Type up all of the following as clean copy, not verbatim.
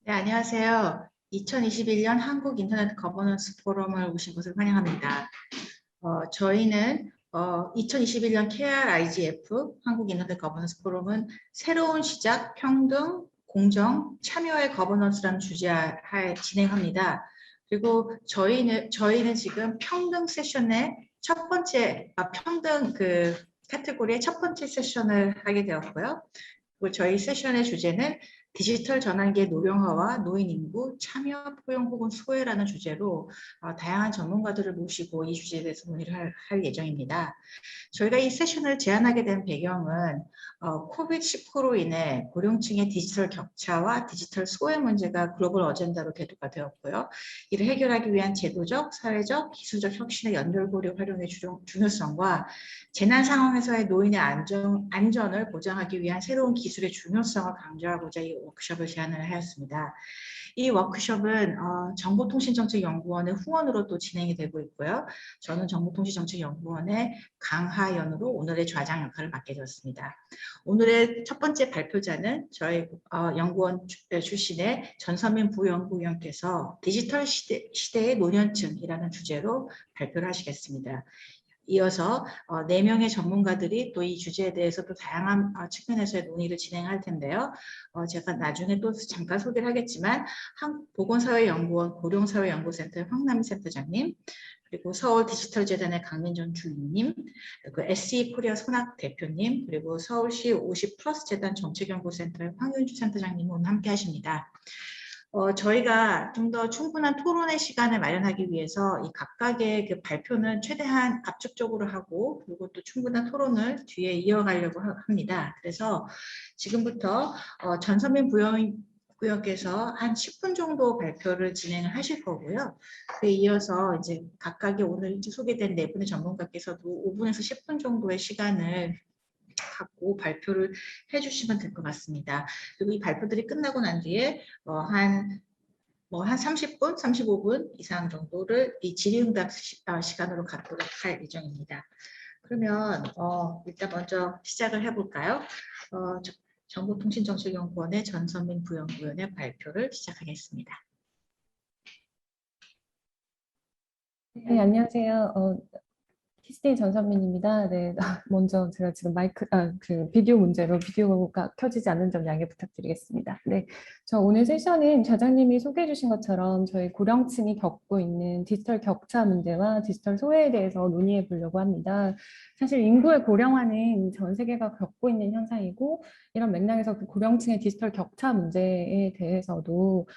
네, 안녕하세요. 2021년 한국 인터넷 거버넌스 포럼을 오신 것을 환영합니다. 저희는 2021년 KRIGF 한국 인터넷 거버넌스 포럼은 새로운 시작, 평등, 공정, 참여의 거버넌스라는 주제하에 진행합니다. 그리고 저희는 지금 평등 세션의 첫 번째, 평등 그 카테고리의 첫 번째 세션을 하게 되었고요. 그리고 저희 세션의 주제는 디지털 전환기의 노령화와 노인 인구, 참여, 포용 혹은 소외라는 주제로 다양한 전문가들을 모시고 이 주제에 대해서 논의를 할 예정입니다. 저희가 이 세션을 제안하게 된 배경은 코비드-19로 인해 고령층의 디지털 격차와 디지털 소외 문제가 글로벌 어젠다로 대두가 되었고요. 이를 해결하기 위한 제도적, 사회적, 기술적 혁신의 연결고리 활용의 중요성과 재난 상황에서의 노인의 안전을 보장하기 위한 새로운 기술의 중요성을 강조하고자 이 워크숍을 제안을 하였습니다. 이 워크숍은 정보통신정책연구원의 후원으로 또 진행이 되고 있고요. 저는 정보통신정책연구원의 강하연으로 오늘의 좌장 역할을 맡게 되었습니다. 오늘의 첫 번째 발표자는 저희 연구원 출신의 전선민 부연구위원께서 디지털 시대의 노년층이라는 주제로 발표를 하시겠습니다. 이어서 4명의 전문가들이 또 이 주제에 대해서 또 다양한 측면에서의 논의를 진행할 텐데요. 제가 나중에 또 잠깐 소개를 하겠지만 한국보건사회연구원 고령사회연구센터의 황남희 센터장님, 그리고 서울 디지털재단의 강민정 주임님, 그리고 SE 코리아 손학 대표님, 그리고 서울시 50플러스 재단 정책연구센터의 황윤주 센터장님은 오늘 함께 하십니다. 저희가 좀 더 충분한 토론의 시간을 마련하기 위해서 이 각각의 그 발표는 최대한 압축적으로 하고, 그리고 또 충분한 토론을 뒤에 이어가려고 합니다. 그래서 지금부터 전선민 부위원께서 한 10분 정도 발표를 진행을 하실 거고요. 그에 이어서 이제 각각의 오늘 소개된 4분의 전문가께서도 5분에서 10분 정도의 시간을 갖고 발표를 해주시면 될 것 같습니다. 그리고 이 발표들이 끝나고 난 뒤에 한 30분, 35분 이상 정도를 이 질의응답 시간으로 갖도록 할 예정입니다. 그러면 일단 먼저 시작을 해볼까요? 정보통신정책연구원의 전선민 부연구원의 발표를 시작하겠습니다. 네, 안녕하세요. 키스데이 전선민입니다. 네, 먼저 제가 지금 비디오 문제로 비디오가 켜지지 않는 점 양해 부탁드리겠습니다. 네, 저 오늘 세션은 좌장님이 소개해 주신 것처럼 저희 고령층이 겪고 있는 디지털 격차 문제와 디지털 소외에 대해서 논의해 보려고 합니다. 사실 인구의 고령화는 전 세계가 겪고 있는 현상이고, 이런 맥락에서 그 고령층의 디지털 격차 문제에 대해서도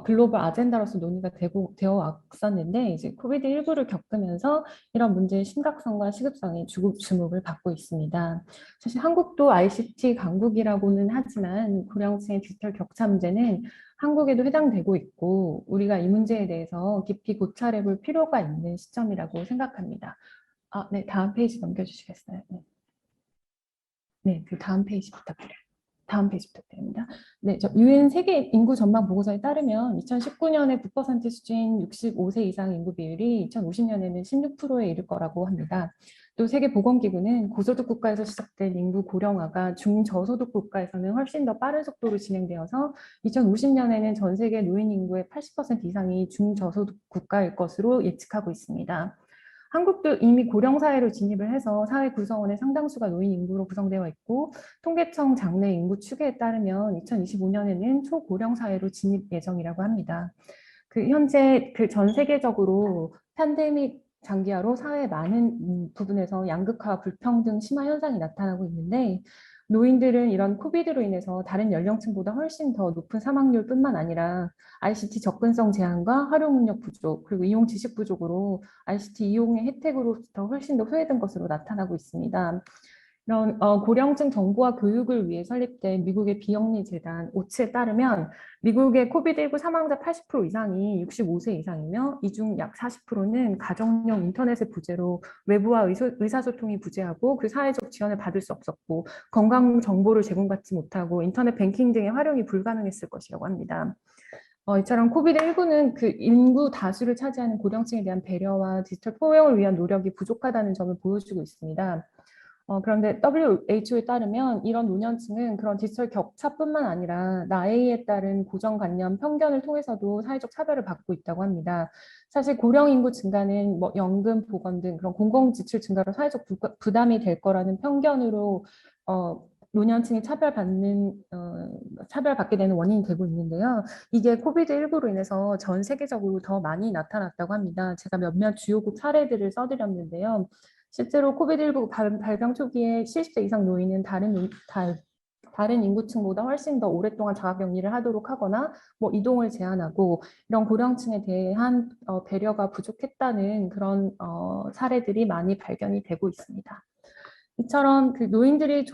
글로벌 아젠다로서 논의가 되어 왔었는데, 이제 코비드19를 겪으면서 이런 문제의 심각성과 시급성이 주목을 받고 있습니다. 사실 한국도 ICT 강국이라고는 하지만 고령층의 디지털 격차 문제는 한국에도 해당되고 있고, 우리가 이 문제에 대해서 깊이 고찰해 볼 필요가 있는 시점이라고 생각합니다. 네, 다음 페이지 넘겨주시겠어요? 네. 네, 그 다음 페이지 부탁드려요. 다음 페이지 부탁드립니다. 네, 유엔 세계 인구 전망 보고서에 따르면 2019년에 9% 수준 65세 이상 인구 비율이 2050년에는 16%에 이를 거라고 합니다. 또 세계보건기구는 고소득 국가에서 시작된 인구 고령화가 중저소득 국가에서는 훨씬 더 빠른 속도로 진행되어서 2050년에는 전 세계 노인 인구의 80% 이상이 중저소득 국가일 것으로 예측하고 있습니다. 한국도 이미 고령사회로 진입을 해서 사회 구성원의 상당수가 노인 인구로 구성되어 있고, 통계청 장래 인구 추계에 따르면 2025년에는 초고령 사회로 진입 예정이라고 합니다. 현재 전 세계적으로 팬데믹 장기화로 사회의 많은 부분에서 양극화, 불평등 심화 현상이 나타나고 있는데, 노인들은 이런 코비드로 인해서 다른 연령층보다 훨씬 더 높은 사망률뿐만 아니라 ICT 접근성 제한과 활용 능력 부족, 그리고 이용 지식 부족으로 ICT 이용의 혜택으로부터 훨씬 더 소외된 것으로 나타나고 있습니다. 이런 고령층 정보와 교육을 위해 설립된 미국의 비영리 재단 오츠에 따르면, 미국의 코비드19 사망자 80% 이상이 65세 이상이며, 이 중 약 40%는 가정용 인터넷의 부재로 외부와 의사소통이 부재하고 그 사회적 지원을 받을 수 없었고, 건강 정보를 제공받지 못하고 인터넷 뱅킹 등의 활용이 불가능했을 것이라고 합니다. 이처럼 코비드19는 그 인구 다수를 차지하는 고령층에 대한 배려와 디지털 포용을 위한 노력이 부족하다는 점을 보여주고 있습니다. 그런데 WHO에 따르면 이런 노년층은 그런 디지털 격차뿐만 아니라 나이에 따른 고정관념, 편견을 통해서도 사회적 차별을 받고 있다고 합니다. 사실 고령 인구 증가는 뭐 연금, 보건 등 그런 공공 지출 증가로 사회적 부담이 될 거라는 편견으로 노년층이 차별받게 되는 원인이 되고 있는데요. 이게 코비드19로 인해서 전 세계적으로 더 많이 나타났다고 합니다. 제가 몇몇 주요국 사례들을 써드렸는데요. 실제로 코비드19 발병 초기에 70세 이상 노인은 다른 인구층보다 훨씬 더 오랫동안 자가격리를 하도록 하거나 뭐 이동을 제한하고 이런 고령층에 대한 배려가 부족했다는 그런 사례들이 많이 발견이 되고 있습니다. 이처럼 그 노인들이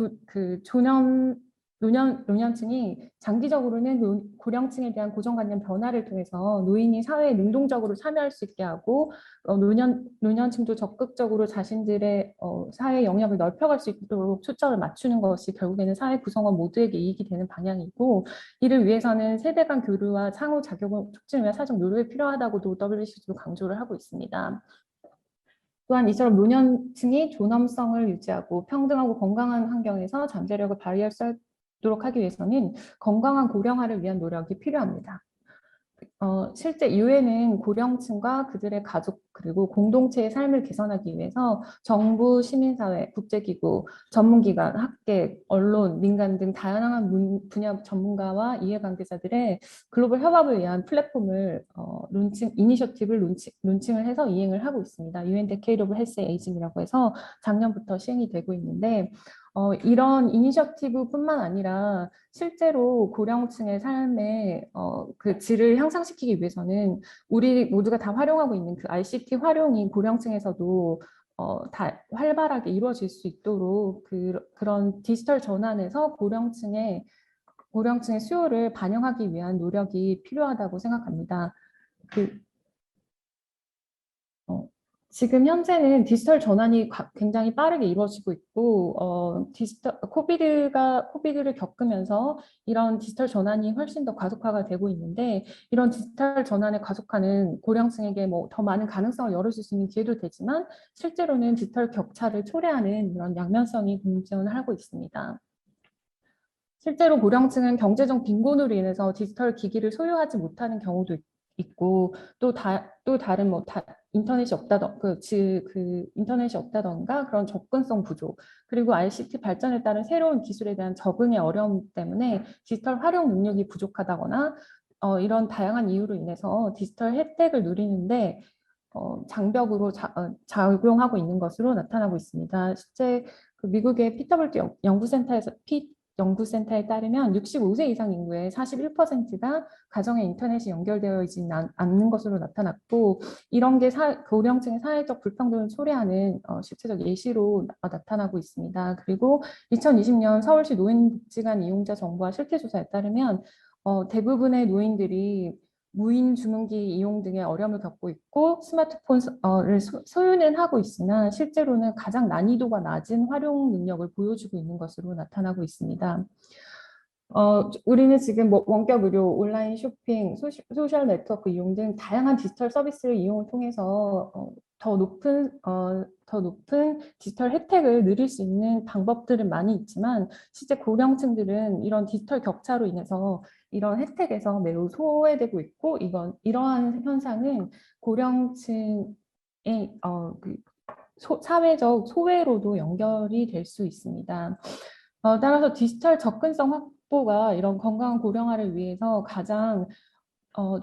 노년층이 장기적으로는 고령층에 대한 고정관념 변화를 통해서 노인이 사회에 능동적으로 참여할 수 있게 하고 노년층도 적극적으로 자신들의 사회 영역을 넓혀갈 수 있도록 초점을 맞추는 것이 결국에는 사회 구성원 모두에게 이익이 되는 방향이고 이를 위해서는 세대 간 교류와 상호작용을 촉진을 위한 사회적 노력이 필요하다고도 WCG도 강조를 하고 있습니다. 또한 이처럼 노년층이 존엄성을 유지하고 평등하고 건강한 환경에서 잠재력을 발휘할 수 있도록 하기 위해서는 건강한 고령화를 위한 노력이 필요합니다. 실제 유엔은 고령층과 그들의 가족 그리고 공동체의 삶을 개선하기 위해서 정부, 시민사회, 국제기구, 전문기관, 학계, 언론, 민간 등 다양한 분야 전문가와 이해관계자들의 글로벌 협업을 위한 플랫폼을 이니셔티브를 론칭을 해서 이행을 하고 있습니다. UN Decade of Health Aging이라고 해서 작년부터 시행이 되고 있는데 이런 이니셔티브뿐만 아니라 실제로 고령층의 삶의 그 질을 향상시키기 위해서는 우리 모두가 다 활용하고 있는 그 ICT 활용이 고령층에서도 다 활발하게 이루어질 수 있도록 그런 디지털 전환에서 고령층의 수요를 반영하기 위한 노력이 필요하다고 생각합니다. 지금 현재는 디지털 전환이 굉장히 빠르게 이루어지고 있고 코비드를 겪으면서 이런 디지털 전환이 훨씬 더 가속화가 되고 있는데 이런 디지털 전환을 가속화는 고령층에게 뭐 더 많은 가능성을 열어줄 수 있는 기회도 되지만 실제로는 디지털 격차를 초래하는 이런 양면성이 공존을 하고 있습니다. 실제로 고령층은 경제적 빈곤으로 인해서 디지털 기기를 소유하지 못하는 경우도 있고 또 다른 인터넷이 없다던가 그런 접근성 부족 그리고 ICT 발전에 따른 새로운 기술에 대한 적응의 어려움 때문에 디지털 활용 능력이 부족하다거나 이런 다양한 이유로 인해서 디지털 혜택을 누리는데 장벽으로 작용하고 있는 것으로 나타나고 있습니다. 실제 그 미국의 피터볼트 연구센터에 따르면 65세 이상 인구의 41%가 가정에 인터넷이 연결되어 있지 않는 것으로 나타났고 이런 게 고령층의 사회적 불평등을 초래하는 실제적 예시로 나타나고 있습니다. 그리고 2020년 서울시 노인복지관 이용자 정보와 실태조사에 따르면 대부분의 노인들이 무인 주문기 이용 등의 어려움을 겪고 있고 스마트폰을 소유는 하고 있으나 실제로는 가장 난이도가 낮은 활용 능력을 보여주고 있는 것으로 나타나고 있습니다. 우리는 지금 뭐 원격 의료, 온라인 쇼핑, 소셜 네트워크 이용 등 다양한 디지털 서비스를 이용을 통해서 더 높은 디지털 혜택을 누릴 수 있는 방법들은 많이 있지만 실제 고령층들은 이런 디지털 격차로 인해서 이런 혜택에서 매우 소외되고 있고 이러한 현상은 고령층의 사회적 소외로도 연결이 될 수 있습니다. 따라서 디지털 접근성 확보가 이런 건강한 고령화를 위해서 가장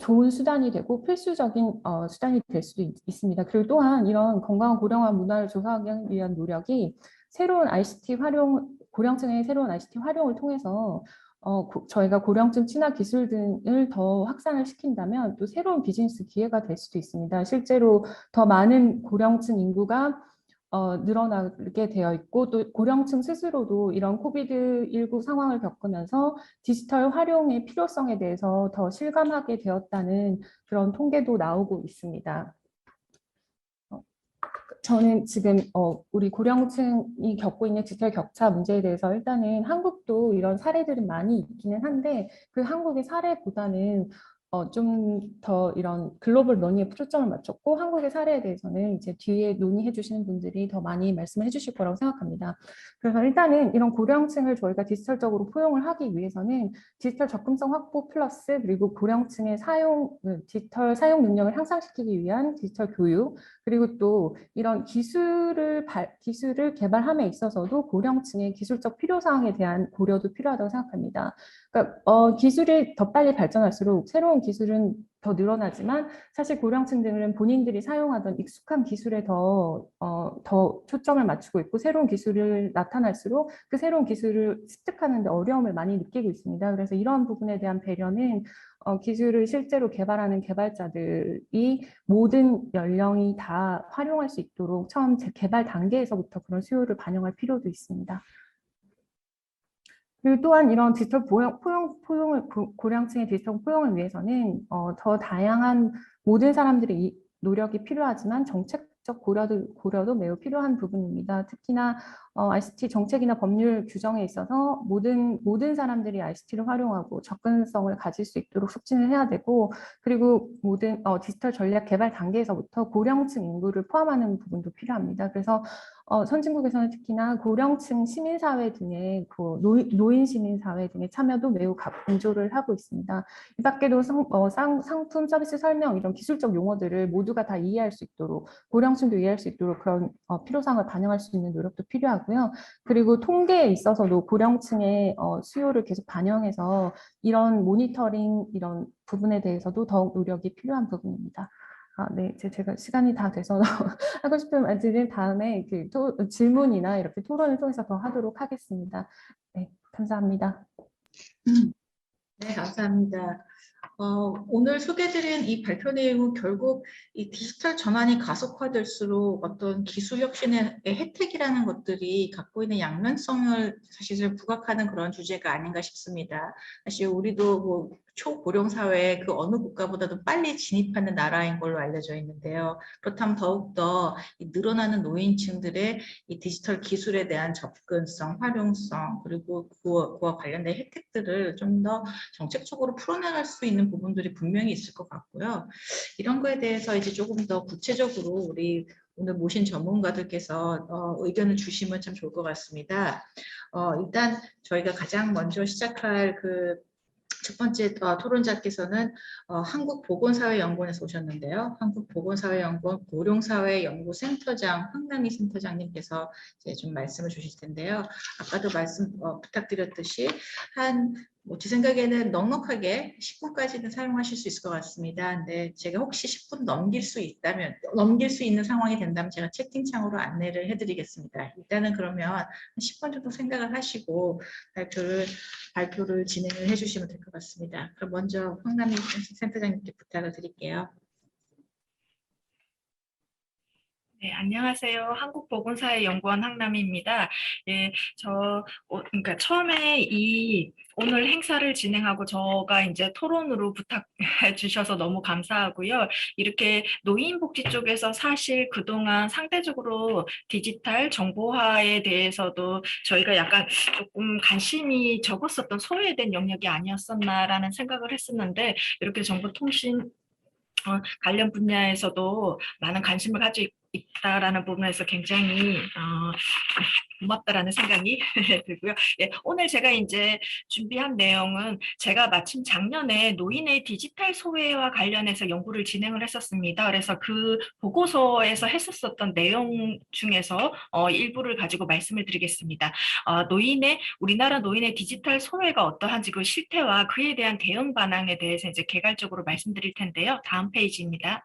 좋은 수단이 되고 필수적인 수단이 될 수도 있습니다. 그리고 또한 이런 건강한 고령화 문화를 조성하기 위한 노력이 고령층의 새로운 ICT 활용을 통해서 저희가 고령층 친화 기술 등을 더 확산을 시킨다면 또 새로운 비즈니스 기회가 될 수도 있습니다. 실제로 더 많은 고령층 인구가 늘어나게 되어 있고 또 고령층 스스로도 이런 코비드19 상황을 겪으면서 디지털 활용의 필요성에 대해서 더 실감하게 되었다는 그런 통계도 나오고 있습니다. 저는 지금 우리 고령층이 겪고 있는 디지털 격차 문제에 대해서 일단은 한국도 이런 사례들은 많이 있기는 한데 그 한국의 사례보다는 좀 더 이런 글로벌 논의에 초점을 맞췄고 한국의 사례에 대해서는 이제 뒤에 논의해 주시는 분들이 더 많이 말씀을 해 주실 거라고 생각합니다. 그래서 일단은 이런 고령층을 저희가 디지털적으로 포용을 하기 위해서는 디지털 접근성 확보 플러스 그리고 고령층의 디지털 사용 능력을 향상시키기 위한 디지털 교육 그리고 또 이런 기술을 개발함에 있어서도 고령층의 기술적 필요사항에 대한 고려도 필요하다고 생각합니다. 그러니까 기술이 더 빨리 발전할수록 새로운 기술은 더 늘어나지만 사실 고령층들은 본인들이 사용하던 익숙한 기술에 더 초점을 맞추고 있고 새로운 기술을 나타날수록 그 새로운 기술을 습득하는 데 어려움을 많이 느끼고 있습니다. 그래서 이런 부분에 대한 배려는 기술을 실제로 개발하는 개발자들이 모든 연령이 다 활용할 수 있도록 처음 개발 단계에서부터 그런 수요를 반영할 필요도 있습니다. 그리고 또한 이런 디지털 고령층의 디지털 포용을 위해서는 더 다양한 모든 사람들의 노력이 필요하지만 정책적 고려도 매우 필요한 부분입니다. 특히나 ICT 정책이나 법률 규정에 있어서 모든 사람들이 ICT를 활용하고 접근성을 가질 수 있도록 촉진을 해야 되고 그리고 모든 디지털 전략 개발 단계에서부터 고령층 인구를 포함하는 부분도 필요합니다. 그래서 선진국에서는 특히나 고령층 시민사회 등의 노인 시민사회 등의 참여도 매우 강조를 하고 있습니다. 이 밖에도 상품 서비스 설명 이런 기술적 용어들을 모두가 다 이해할 수 있도록 고령층도 이해할 수 있도록 그런 필요사항을 반영할 수 있는 노력도 필요하고요. 그리고 통계에 있어서도 고령층의 수요를 계속 반영해서 이런 모니터링 이런 부분에 대해서도 더욱 노력이 필요한 부분입니다. 네, 제가 시간이 다 돼서 하고 싶은 말들은 다음에 질문이나 이렇게 토론을 통해서 더 하도록 하겠습니다. 네, 감사합니다. 네, 감사합니다. 오늘 소개드린 이 발표 내용은 결국 이 디지털 전환이 가속화될수록 어떤 기술 혁신의 혜택이라는 것들이 갖고 있는 양면성을 사실 부각하는 그런 주제가 아닌가 싶습니다. 사실 우리도 뭐 초고령 사회에 그 어느 국가보다도 빨리 진입하는 나라인 걸로 알려져 있는데요. 그렇다면 더욱더 이 늘어나는 노인층들의 이 디지털 기술에 대한 접근성, 활용성 그리고 그와 관련된 혜택들을 좀 더 정책적으로 풀어나갈 수 있는 부분들이 분명히 있을 것 같고요. 이런 거에 대해서 이제 조금 더 구체적으로 우리 오늘 모신 전문가들께서 의견을 주시면 참 좋을 것 같습니다. 일단 저희가 가장 먼저 시작할 첫 번째 토론자께서는 한국보건사회연구원에서 오셨는데요. 한국보건사회연구원 고령사회연구센터장 황남희 센터장님께서 이제 좀 말씀을 주실 텐데요. 아까도 말씀 부탁드렸듯이 제 생각에는 넉넉하게 10분까지는 사용하실 수 있을 것 같습니다. 근데 제가 혹시 10분 넘길 수 있는 상황이 된다면 제가 채팅창으로 안내를 해드리겠습니다. 일단은 그러면 한 10분 정도 생각을 하시고 발표를 진행을 해주시면 될 것 같습니다. 그럼 먼저 황남희 센터장님께 부탁을 드릴게요. 네, 안녕하세요. 한국보건사회연구원 황남희입니다. 예, 그러니까 처음에 오늘 행사를 진행하고 저가 이제 토론으로 부탁해 주셔서 너무 감사하고요. 이렇게 노인복지 쪽에서 사실 그동안 상대적으로 디지털 정보화에 대해서도 저희가 약간 조금 관심이 적었었던 소외된 영역이 아니었었나라는 생각을 했었는데 이렇게 정보통신 관련 분야에서도 많은 관심을 가지고 있다라는 부분에서 굉장히 고맙다라는 생각이 들고요. 예, 오늘 제가 이제 준비한 내용은 제가 마침 작년에 노인의 디지털 소외와 관련해서 연구를 진행을 했었습니다. 그래서 그 보고서에서 했었던 내용 중에서 일부를 가지고 말씀을 드리겠습니다. 우리나라 노인의 디지털 소외가 어떠한지 그 실태와 그에 대한 대응 반항에 대해서 이제 개괄적으로 말씀드릴 텐데요. 다음 페이지입니다.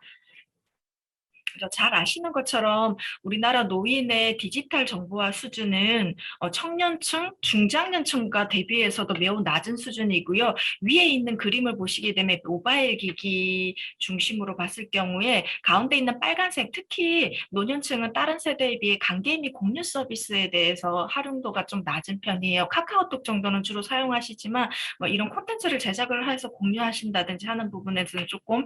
잘 아시는 것처럼 우리나라 노인의 디지털 정보화 수준은 청년층, 중장년층과 대비해서도 매우 낮은 수준이고요. 위에 있는 그림을 보시게 되면 모바일 기기 중심으로 봤을 경우에 가운데 있는 빨간색, 특히 노년층은 다른 세대에 비해 간게 및 공유 서비스에 대해서 활용도가 좀 낮은 편이에요. 카카오톡 정도는 주로 사용하시지만 뭐 이런 콘텐츠를 제작을 해서 공유하신다든지 하는 부분에서는 조금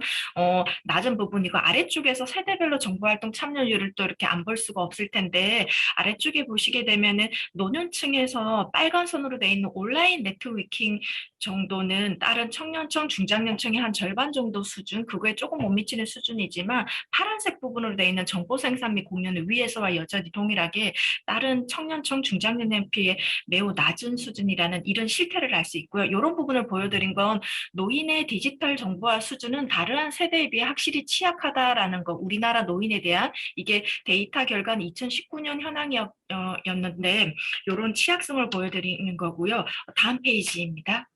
낮은 부분이고 아래쪽에서 세대별로 정보활동 참여율을 또 이렇게 안 볼 수가 없을 텐데 아래쪽에 보시게 되면은 노년층에서 빨간 선으로 되어 있는 온라인 네트워킹 정도는 다른 청년층, 중장년층의 한 절반 정도 수준, 그거에 조금 못 미치는 수준이지만 파란색 부분으로 되어 있는 정보 생산 및 공유는 위에서와 여전히 동일하게 다른 청년층, 중장년층에 비해 매우 낮은 수준이라는 이런 실태를 알 수 있고요. 이런 부분을 보여드린 건 노인의 디지털 정보화 수준은 다른 세대에 비해 확실히 취약하다라는 거, 우리나라 노인에 대한 이게 데이터 결과는 2019년 현황이었는데 이런 취약성을 보여드리는 거고요. 다음 페이지입니다.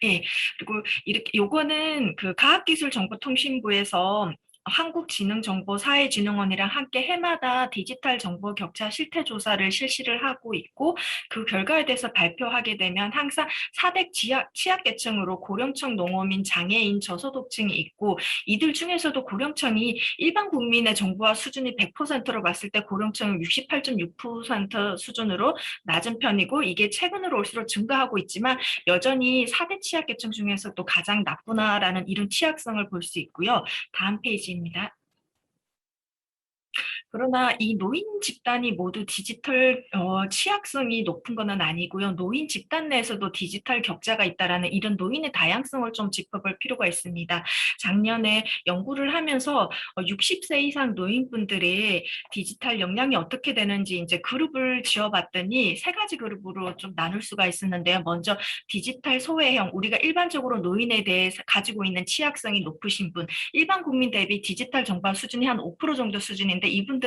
예. 그리고 이렇게 요거는 그 과학기술정보통신부에서 한국지능정보사회진흥원이랑 함께 해마다 디지털 정보 격차 실태 조사를 실시를 하고 있고 그 결과에 대해서 발표하게 되면 항상 4대 취약계층으로 고령층, 농어민, 장애인, 저소득층이 있고 이들 중에서도 고령층이 일반 국민의 정보화 수준이 100%로 봤을 때 고령층은 68.6% 수준으로 낮은 편이고 이게 최근으로 올수록 증가하고 있지만 여전히 4대 취약계층 중에서도 가장 나쁘다라는 이런 취약성을 볼 수 있고요. 다음 페이지입니다. 그러나 이 노인 집단이 모두 디지털 취약성이 높은 것은 아니고요. 노인 집단 내에서도 디지털 격차가 있다라는 이런 노인의 다양성을 좀 짚어볼 필요가 있습니다. 작년에 연구를 하면서 60세 이상 노인분들의 디지털 역량이 어떻게 되는지 이제 그룹을 지어봤더니 세 가지 그룹으로 좀 나눌 수가 있었는데요. 먼저 디지털 소외형, 우리가 일반적으로 노인에 대해 가지고 있는 취약성이 높으신 분, 일반 국민 대비 디지털 정보 수준이 한 5% 정도 수준인데 이분들은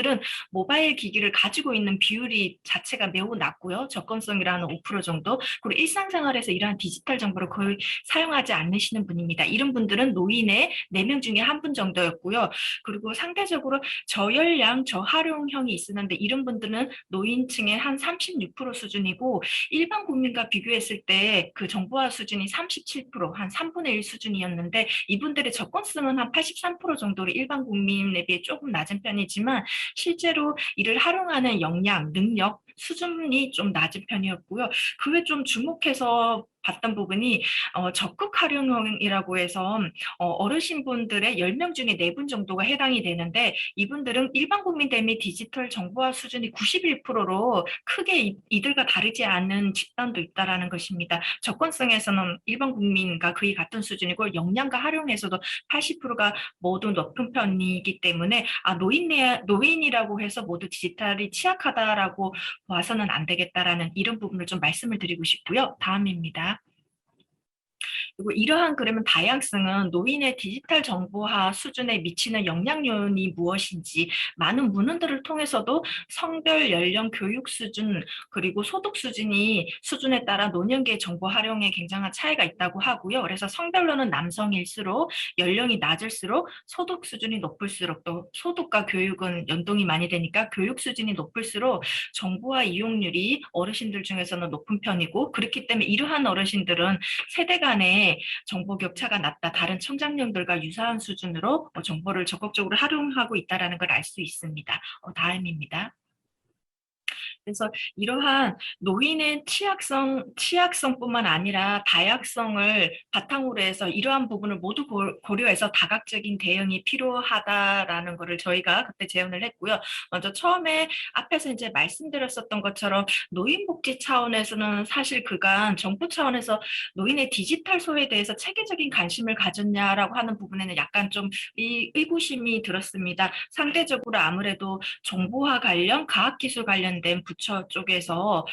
모바일 기기를 가지고 있는 비율이 자체가 매우 낮고요. 접근성이라는 5% 정도. 그리고 일상생활에서 이러한 디지털 정보를 거의 사용하지 않으시는 분입니다. 이런 분들은 노인의 4명 중에 1분 정도였고요. 그리고 상대적으로 저열량, 저활용형이 있었는데 이런 분들은 노인층의 한 36% 수준이고 일반 국민과 비교했을 때 그 정보화 수준이 37%, 한 3분의 1 수준이었는데 이분들의 접근성은 한 83% 정도로 일반 국민에 비해 조금 낮은 편이지만 실제로 이를 활용하는 역량, 능력, 수준이 좀 낮은 편이었고요. 그 외 좀 주목해서 봤던 부분이 적극 활용형이라고 해서 어르신분들의 10명 중에 4분 정도가 해당이 되는데 이분들은 일반 국민 대비 디지털 정보화 수준이 91%로 크게 이들과 다르지 않은 집단도 있다라는 것입니다. 접근성에서는 일반 국민과 거의 같은 수준이고 역량과 활용에서도 80%가 모두 높은 편이기 때문에 노인이라고 해서 모두 디지털이 취약하다라고 봐서는 안 되겠다라는 이런 부분을 좀 말씀을 드리고 싶고요. 다음입니다. 그리고 이러한 그러면 다양성은 노인의 디지털 정보화 수준에 미치는 영향 요인이 무엇인지 많은 문헌들을 통해서도 성별, 연령, 교육 수준 그리고 소득 수준에 따라 노년기의 정보 활용에 굉장한 차이가 있다고 하고요. 그래서 성별로는 남성일수록 연령이 낮을수록 소득 수준이 높을수록 또 소득과 교육은 연동이 많이 되니까 교육 수준이 높을수록 정보화 이용률이 어르신들 중에서는 높은 편이고 그렇기 때문에 이러한 어르신들은 세대 간의 정보 격차가 낮다. 다른 청장년들과 유사한 수준으로 정보를 적극적으로 활용하고 있다는 걸 알 수 있습니다. 다음입니다. 그래서 이러한 노인의 취약성뿐만 아니라 다양성을 바탕으로 해서 이러한 부분을 모두 고려해서 다각적인 대응이 필요하다라는 것을 저희가 그때 제언을 했고요. 먼저 처음에 앞에서 이제 말씀드렸었던 것처럼 노인복지 차원에서는 사실 그간 정부 차원에서 노인의 디지털 소외에 대해서 체계적인 관심을 가졌냐라고 하는 부분에는 약간 좀 의구심이 들었습니다. 상대적으로 아무래도 정보화 관련, 과학기술 관련된 부처 쪽에서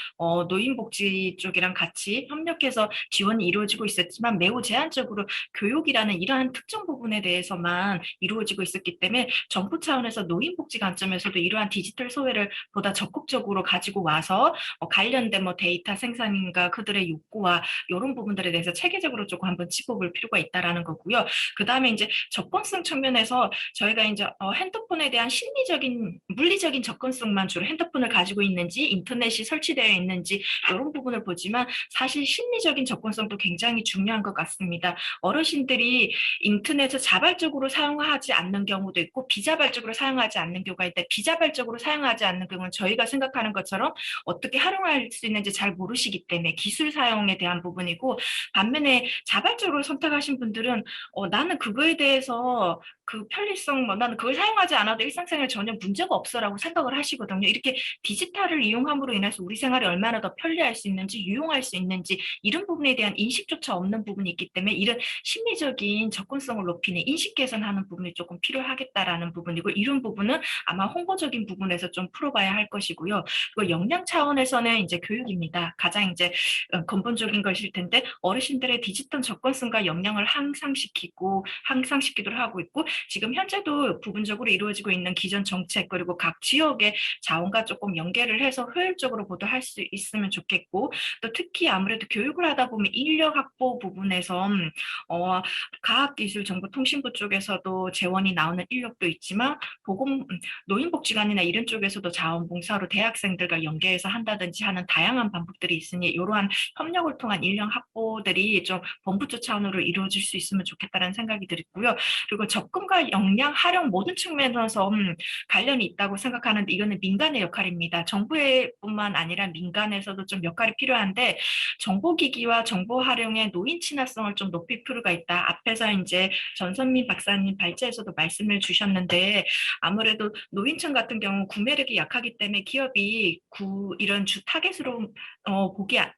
노인복지 쪽이랑 같이 협력해서 지원이 이루어지고 있었지만 매우 제한적으로 교육이라는 이러한 특정 부분에 대해서만 이루어지고 있었기 때문에 정부 차원에서 노인복지 관점에서도 이러한 디지털 소외를 보다 적극적으로 가지고 와서 관련된 데이터 생산인가 그들의 욕구와 이런 부분들에 대해서 체계적으로 조금 한번 짚어볼 필요가 있다라는 거고요. 그 다음에 이제 접근성 측면에서 저희가 이제 핸드폰에 대한 물리적인 접근성만 주로 핸드폰을 가지고 있는지 있는지, 인터넷이 설치되어 있는지 이런 부분을 보지만 사실 심리적인 접근성도 굉장히 중요한 것 같습니다. 어르신들이 인터넷을 자발적으로 사용하지 않는 경우도 있고 비자발적으로 사용하지 않는 경우가 있는데 비자발적으로 사용하지 않는 경우는 저희가 생각하는 것처럼 어떻게 활용할 수 있는지 잘 모르시기 때문에 기술 사용에 대한 부분이고 반면에 자발적으로 선택하신 분들은 나는 그거에 대해서 그 편리성, 나는 그걸 사용하지 않아도 일상생활에 전혀 문제가 없어라고 생각을 하시거든요. 이렇게 디지털을 이용함으로 인해서 우리 생활이 얼마나 더 편리할 수 있는지, 유용할 수 있는지 이런 부분에 대한 인식조차 없는 부분이 있기 때문에 이런 심리적인 접근성을 높이는 인식 개선하는 부분이 조금 필요하겠다라는 부분이고 이런 부분은 아마 홍보적인 부분에서 좀 풀어봐야 할 것이고요. 그리고 역량 차원에서는 이제 교육입니다. 가장 이제 근본적인 것일 텐데 어르신들의 디지털 접근성과 역량을 향상시키도록 하고 있고 지금 현재도 부분적으로 이루어지고 있는 기존 정책 그리고 각 지역의 자원과 조금 연계를 해서 효율적으로 보도할 수 있으면 좋겠고 또 특히 아무래도 교육을 하다 보면 인력 확보 부분에서 과학기술정보통신부 쪽에서도 재원이 나오는 인력도 있지만 노인복지관이나 이런 쪽에서도 자원봉사로 대학생들과 연계해서 한다든지 하는 다양한 방법들이 있으니 이러한 협력을 통한 인력 확보들이 좀 본부처 차원으로 이루어질 수 있으면 좋겠다는 생각이 들고요. 그리고 접근과 역량, 활용 모든 측면에서 관련이 있다고 생각하는데 이거는 민간의 역할입니다. 정부뿐만 아니라 민간에서도 좀 역할이 필요한데 정보기기와 정보 활용의 노인 친화성을 좀 높일 필요가 있다. 앞에서 이제 전선민 박사님 발제에서도 말씀을 주셨는데 아무래도 노인층 같은 경우 구매력이 약하기 때문에 기업이 이런 주 타겟으로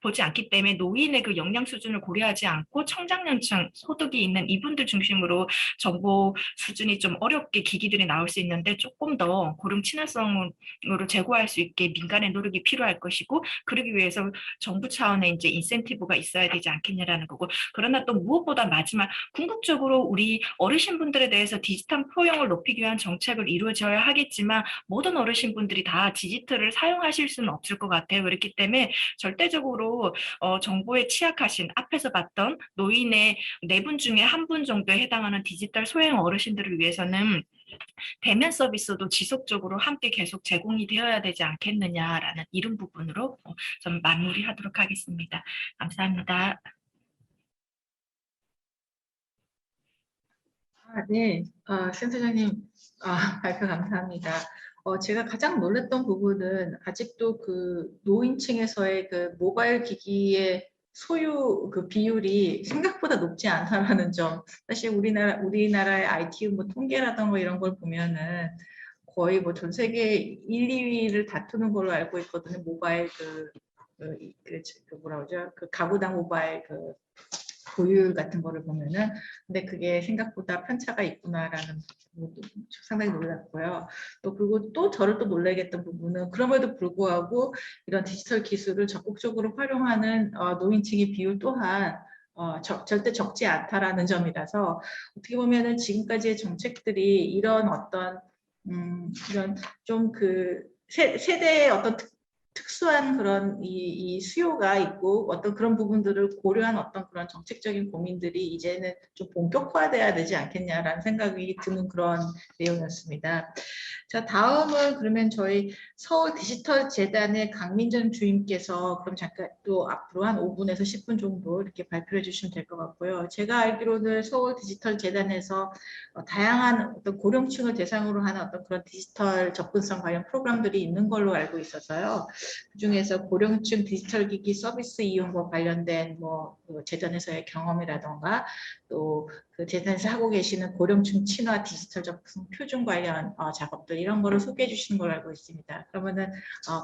보지 않기 때문에 노인의 그 역량 수준을 고려하지 않고 청장년층 소득이 있는 이분들 중심으로 정보 수준이 좀 어렵게 기기들이 나올 수 있는데 조금 더 고령 친화성으로 제고할 수 있게 민간의 노력이 필요할 것이고 그러기 위해서 정부 차원의 이제 인센티브가 있어야 되지 않겠냐라는 거고 그러나 또 무엇보다 마지막 궁극적으로 우리 어르신분들에 대해서 디지털 포용을 높이기 위한 정책을 이루어져야 하겠지만 모든 어르신분들이 다 디지털을 사용하실 수는 없을 것 같아요. 그렇기 때문에 절대적으로 정보에 취약하신 앞에서 봤던 노인의 4분 중에 1분 정도에 해당하는 디지털 소형 어르신들을 위해서는 대면 서비스도 지속적으로 함께 계속 제공이 되어야 되지 않겠느냐라는 이런 부분으로 좀 마무리하도록 하겠습니다. 감사합니다. 네, 센터장님 발표 감사합니다. 제가 가장 놀랐던 부분은 아직도 그 노인층에서의 그 모바일 기기의 소유 그 비율이 생각보다 높지 않다라는 점. 사실 우리나라의 IT 뭐 통계라던가 이런 걸 보면은 거의 뭐 전 세계 1, 2위를 다투는 걸로 알고 있거든요. 모바일 그 뭐라 그러죠? 그 가구당 모바일 그 보율 같은 거를 보면은 근데 그게 생각보다 편차가 있구나라는 부분도 상당히 놀랐고요. 또 그리고 또 저를 또 놀라게 했던 부분은 그럼에도 불구하고 이런 디지털 기술을 적극적으로 활용하는 노인층의 비율 또한 절대 적지 않다라는 점이라서 어떻게 보면은 지금까지의 정책들이 이런 어떤 이런 좀 그 세대의 어떤 특수한 그런 이 수요가 있고 어떤 그런 부분들을 고려한 어떤 그런 정책적인 고민들이 이제는 좀 본격화돼야 되지 않겠냐라는 생각이 드는 그런 내용이었습니다. 자, 다음은 그러면 저희 서울 디지털 재단의 강민정 주임께서 그럼 잠깐 또 앞으로 한 5분에서 10분 정도 이렇게 발표해 주시면 될 것 같고요. 제가 알기로는 서울 디지털 재단에서 다양한 어떤 고령층을 대상으로 하는 어떤 그런 디지털 접근성 관련 프로그램들이 있는 걸로 알고 있어서요. 그중에서 고령층 디지털 기기 서비스 이용과 관련된 그 재단에서의 경험이라던가 또 그 재단에서 하고 계시는 고령층 친화 디지털 접근 표준 관련 작업들 이런 거를 소개해 주시는 걸로 알고 있습니다. 그러면은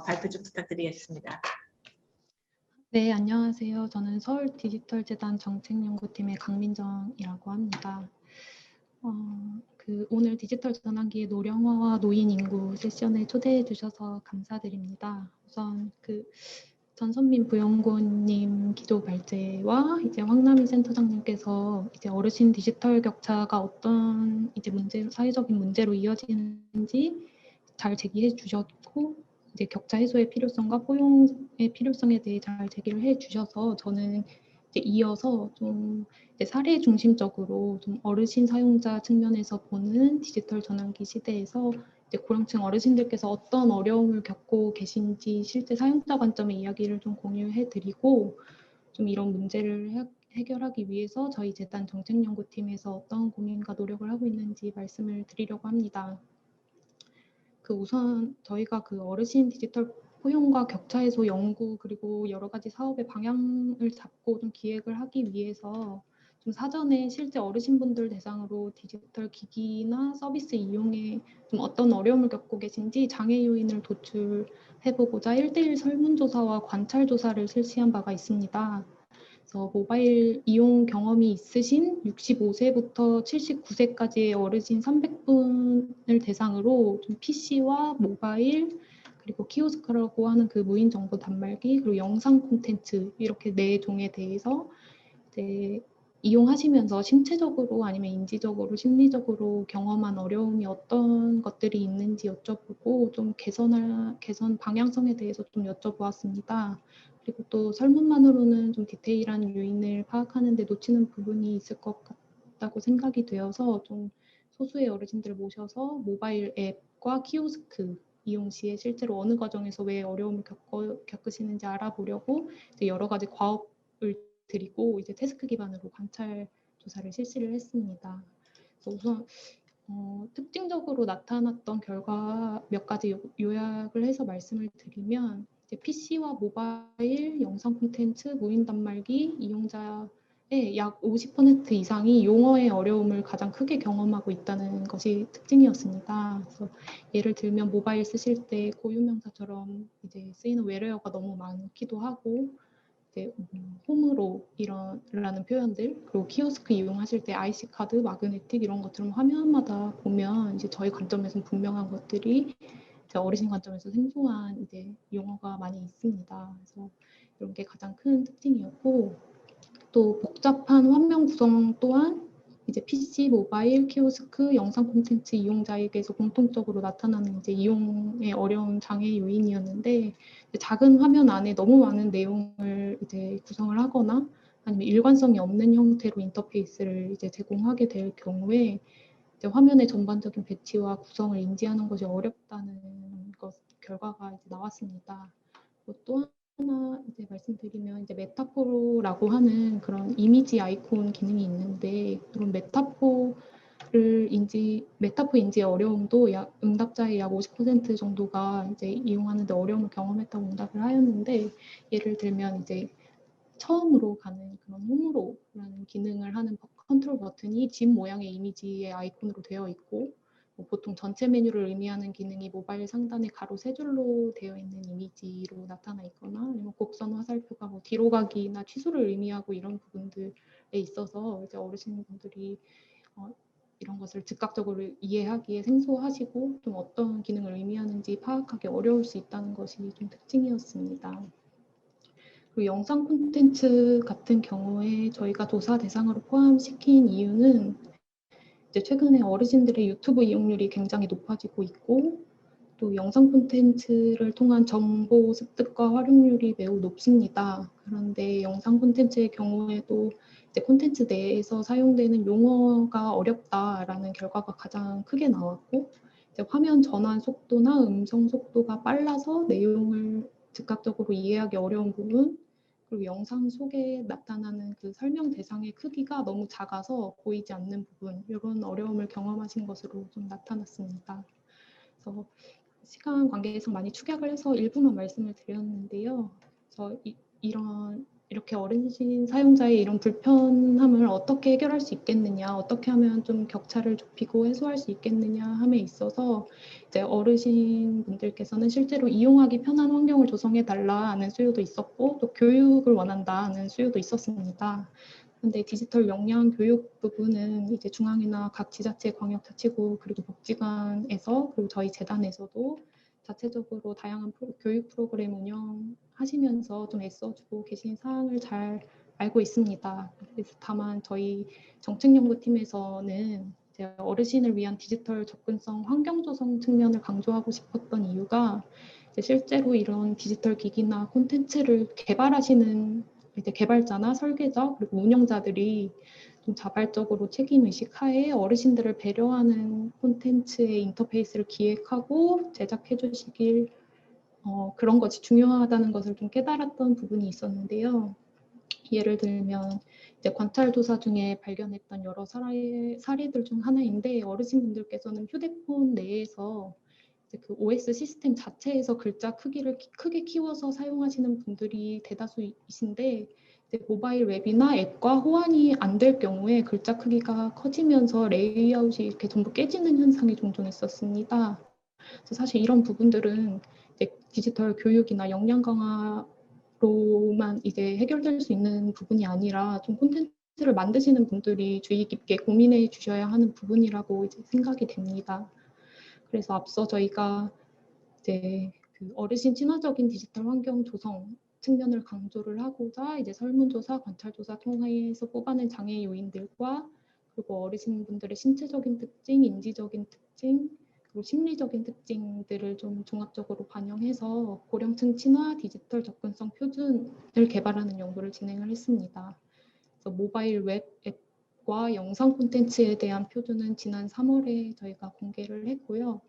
발표 좀 부탁드리겠습니다. 네, 안녕하세요. 저는 서울 디지털재단 정책연구팀의 강민정이라고 합니다. 오늘 디지털 전환기의 노령화와 노인 인구 세션에 초대해 주셔서 감사드립니다. 우선 전선민 부연구원님 기조 발제와 이제 황남희 센터장님께서 이제 어르신 디지털 격차가 어떤 이제 사회적인 문제로 이어지는지 잘 제기해 주셨고 이제 격차 해소의 필요성과 포용의 필요성에 대해 잘 제기를 해 주셔서 저는 이제 이어서 좀 이제 사례 중심적으로 좀 어르신 사용자 측면에서 보는 디지털 전환기 시대에서 이제 고령층 어르신들께서 어떤 어려움을 겪고 계신지 실제 사용자 관점의 이야기를 좀 공유해드리고 좀 이런 문제를 해결하기 위해서 저희 재단 정책연구팀에서 어떤 고민과 노력을 하고 있는지 말씀을 드리려고 합니다. 우선 저희가 어르신 디지털 포용과 격차 해소 연구 그리고 여러 가지 사업의 방향을 잡고 좀 기획을 하기 위해서 좀 사전에 실제 어르신분들 대상으로 디지털 기기나 서비스 이용에 좀 어떤 어려움을 겪고 계신지 장애 요인을 도출해보고자 1:1 설문조사와 관찰조사를 실시한 바가 있습니다. 그래서 모바일 이용 경험이 있으신 65세부터 79세까지의 어르신 300분을 대상으로 좀 PC와 모바일 그리고 키오스크라고 하는 무인 정보 단말기 그리고 영상 콘텐츠 이렇게 4종에 대해서 이제 이용하시면서 신체적으로 아니면 인지적으로 심리적으로 경험한 어려움이 어떤 것들이 있는지 여쭤보고 좀 개선 방향성에 대해서 좀 여쭤보았습니다. 그리고 또 설문만으로는 좀 디테일한 요인을 파악하는 데 놓치는 부분이 있을 것 같다고 생각이 되어서 좀 소수의 어르신들을 모셔서 모바일 앱과 키오스크 이용 시에 실제로 어느 과정에서 왜 어려움을 겪으시는지 알아보려고 이제 여러 가지 과업을 드리고 이제 태스크 기반으로 관찰 조사를 실시를 했습니다. 그래서 우선 특징적으로 나타났던 결과 몇 가지 요약을 해서 말씀을 드리면 이제 PC와 모바일 영상 콘텐츠 무인 단말기 이용자의 약 50% 이상이 용어의 어려움을 가장 크게 경험하고 있다는 것이 특징이었습니다. 그래서 예를 들면 모바일 쓰실 때 고유명사처럼 이제 쓰이는 외래어가 너무 많기도 하고 이제 홈으로 라는 표현들 그리고 키오스크 이용하실 때 IC 카드, 마그네틱 이런 것처럼 화면마다 보면 이제 저희 관점에서는 분명한 것들이 이제 어르신 관점에서 생소한 이제 용어가 많이 있습니다. 그래서 이런 게 가장 큰 특징이었고 또 복잡한 화면 구성 또한 이제 PC, 모바일, 키오스크, 영상 콘텐츠 이용자에게서 공통적으로 나타나는 이제 이용에 어려운 장애 요인이었는데 작은 화면 안에 너무 많은 내용을 이제 구성을 하거나 아니면 일관성이 없는 형태로 인터페이스를 이제 제공하게 될 경우에 이제 화면의 전반적인 배치와 구성을 인지하는 것이 어렵다는 결과가 이제 나왔습니다. 또 하나 이제 말씀드리면 이제 메타포라고 하는 그런 이미지 아이콘 기능이 있는데 그런 메타포 인지의 어려움도 응답자의 약 50% 정도가 이제 이용하는데 어려움을 경험했다고 응답을 하였는데 예를 들면 이제 처음으로 가는 그런 홈으로라는 기능을 하는 컨트롤 버튼이 집 모양의 이미지의 아이콘으로 되어 있고 보통 전체 메뉴를 의미하는 기능이 모바일 상단에 가로 3줄로 되어 있는 이미지로 나타나 있거나 아니면 곡선 화살표가 뒤로 가기나 취소를 의미하고 이런 부분들에 있어서 이제 어르신분들이 이런 것을 즉각적으로 이해하기에 생소하시고 좀 어떤 기능을 의미하는지 파악하기 어려울 수 있다는 것이 좀 특징이었습니다. 그리고 영상 콘텐츠 같은 경우에 저희가 조사 대상으로 포함시킨 이유는 이제 최근에 어르신들의 유튜브 이용률이 굉장히 높아지고 있고 또 영상 콘텐츠를 통한 정보 습득과 활용률이 매우 높습니다. 그런데 영상 콘텐츠의 경우에도 이제 콘텐츠 내에서 사용되는 용어가 어렵다라는 결과가 가장 크게 나왔고 이제 화면 전환 속도나 음성 속도가 빨라서 내용을 즉각적으로 이해하기 어려운 부분 그리고 영상 속에 나타나는 설명 대상의 크기가 너무 작아서 보이지 않는 부분 이런 어려움을 경험하신 것으로 좀 나타났습니다. 그래서 시간 관계상 많이 축약을 해서 일부만 말씀을 드렸는데요. 그래서 이렇게 어르신 사용자의 이런 불편함을 어떻게 해결할 수 있겠느냐, 어떻게 하면 좀 격차를 좁히고 해소할 수 있겠느냐 함에 있어서 이제 어르신 분들께서는 실제로 이용하기 편한 환경을 조성해 달라는 수요도 있었고 또 교육을 원한다는 수요도 있었습니다. 근데 디지털 역량 교육 부분은 이제 중앙이나 각 지자체, 광역자치구 그리고 복지관에서 그리고 저희 재단에서도 자체적으로 다양한 교육 프로그램 운영하시면서 좀 애써주고 계신 사항을 잘 알고 있습니다. 그래서 다만 저희 정책연구팀에서는 이제 어르신을 위한 디지털 접근성 환경 조성 측면을 강조하고 싶었던 이유가 이제 실제로 이런 디지털 기기나 콘텐츠를 개발하시는 이제 개발자나 설계자 그리고 운영자들이 좀 자발적으로 책임의식 하에 어르신들을 배려하는 콘텐츠의 인터페이스를 기획하고 제작해 주시길 그런 것이 중요하다는 것을 좀 깨달았던 부분이 있었는데요. 예를 들면 이제 관찰조사 중에 발견했던 여러 사례들 중 하나인데 어르신분들께서는 휴대폰 내에서 이제 그 OS 시스템 자체에서 글자 크기를 크게 키워서 사용하시는 분들이 대다수이신데 이제 모바일 웹이나 앱과 호환이 안 될 경우에 글자 크기가 커지면서 레이아웃이 이렇게 전부 깨지는 현상이 종종 있었습니다. 그래서 사실 이런 부분들은 이제 디지털 교육이나 역량 강화로만 이제 해결될 수 있는 부분이 아니라 좀 콘텐츠를 만드시는 분들이 주의 깊게 고민해 주셔야 하는 부분이라고 이제 생각이 됩니다. 그래서 앞서 저희가 이제 그 어르신 친화적인 디지털 환경 조성 측면을 강조를 하고자 이제 설문조사, 관찰조사 통해서 뽑아낸 장애 요인들과 그리고 어르신분들의 신체적인 특징, 인지적인 특징, 그리고 심리적인 특징들을 좀 종합적으로 반영해서 고령층 친화 디지털 접근성 표준을 개발하는 연구를 진행을 했습니다. 그래서 모바일 웹 앱과 영상 콘텐츠에 대한 표준은 지난 3월에 저희가 공개를 했고요.